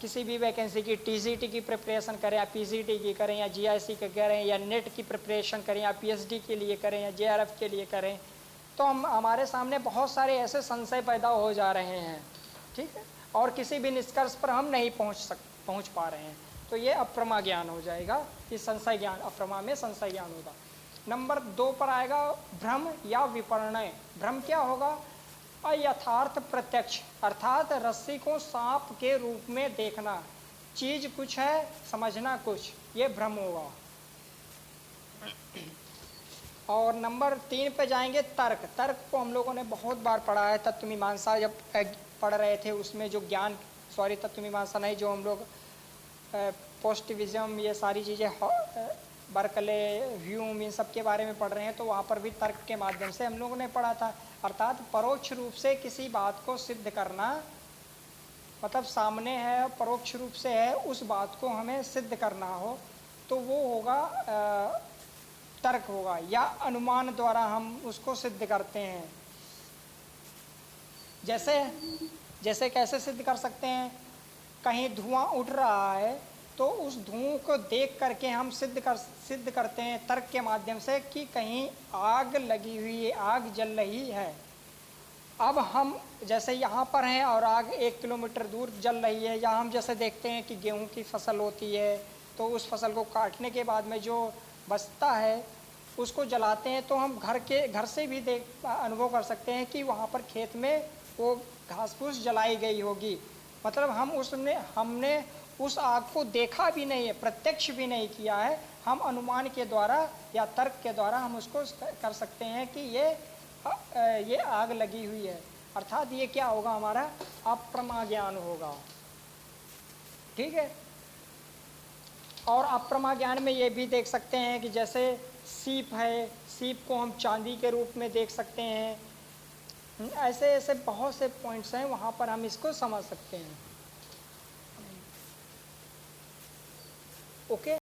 किसी भी वैकेंसी की टीजीटी की प्रिपरेशन करें या पीजीटी की करें या जीआईसी की करें या नेट की प्रिपरेशन करें या पीएचडी के लिए करें या जेआरएफ के लिए करें, तो हमारे सामने बहुत सारे ऐसे संशय पैदा हो जा रहे हैं। ठीक है, और किसी भी निष्कर्ष पर हम नहीं पहुंच पा रहे हैं, तो ये अप्रमा ज्ञान हो जाएगा, कि संशय ज्ञान, अप्रमा में संशय ज्ञान होगा। नंबर 2 पर आएगा भ्रम या विपर्णय। भ्रम क्या होगा? अयथार्थ प्रत्यक्ष, अर्थात रस्सी को सांप के रूप में देखना, चीज कुछ है समझना कुछ, ये भ्रम होगा। और नंबर 3 पे जाएंगे तर्क। तर्क को हम लोगों ने बहुत बार पढ़ा है, तत्वमीमांसा जब पढ़ रहे थे उसमें जो ज्ञान, सॉरी तत्वमीमांसा नहीं, जो हम लोग पोस्टिविज्म ये सारी चीज़ें, बर्कले, ह्यूम, इन सब के बारे में पढ़ रहे हैं, तो वहाँ पर भी तर्क के माध्यम से हम लोगों ने पढ़ा था, अर्थात परोक्ष रूप से किसी बात को सिद्ध करना, मतलब सामने है, परोक्ष रूप से है, उस बात को हमें सिद्ध करना हो तो वो होगा तर्क होगा, या अनुमान द्वारा हम उसको सिद्ध करते हैं। जैसे जैसे कैसे सिद्ध कर सकते हैं? कहीं धुआं उठ रहा है तो उस धुएं को देख करके हम सिद्ध करते हैं तर्क के माध्यम से कि कहीं आग लगी हुई है, आग जल रही है। अब हम जैसे यहाँ पर हैं और आग 1 किलोमीटर दूर जल रही है, या हम जैसे देखते हैं कि गेहूं की फसल होती है तो उस फसल को काटने के बाद में जो बचता है उसको जलाते हैं, तो हम घर से भी अनुभव कर सकते हैं कि वहाँ पर खेत में वो घास फूस जलाई गई होगी। मतलब हमने उस आग को देखा भी नहीं है, प्रत्यक्ष भी नहीं किया है, हम अनुमान के द्वारा या तर्क के द्वारा हम उसको कर सकते हैं कि ये आग लगी हुई है। अर्थात ये क्या होगा, हमारा अप्रमा ज्ञान होगा। ठीक है। और अप्रमा ज्ञान में ये भी देख सकते हैं कि जैसे सीप है, सीप को हम चांदी के रूप में देख सकते हैं। ऐसे ऐसे बहुत से पॉइंट्स हैं, वहाँ पर हम इसको समझ सकते हैं। ओके।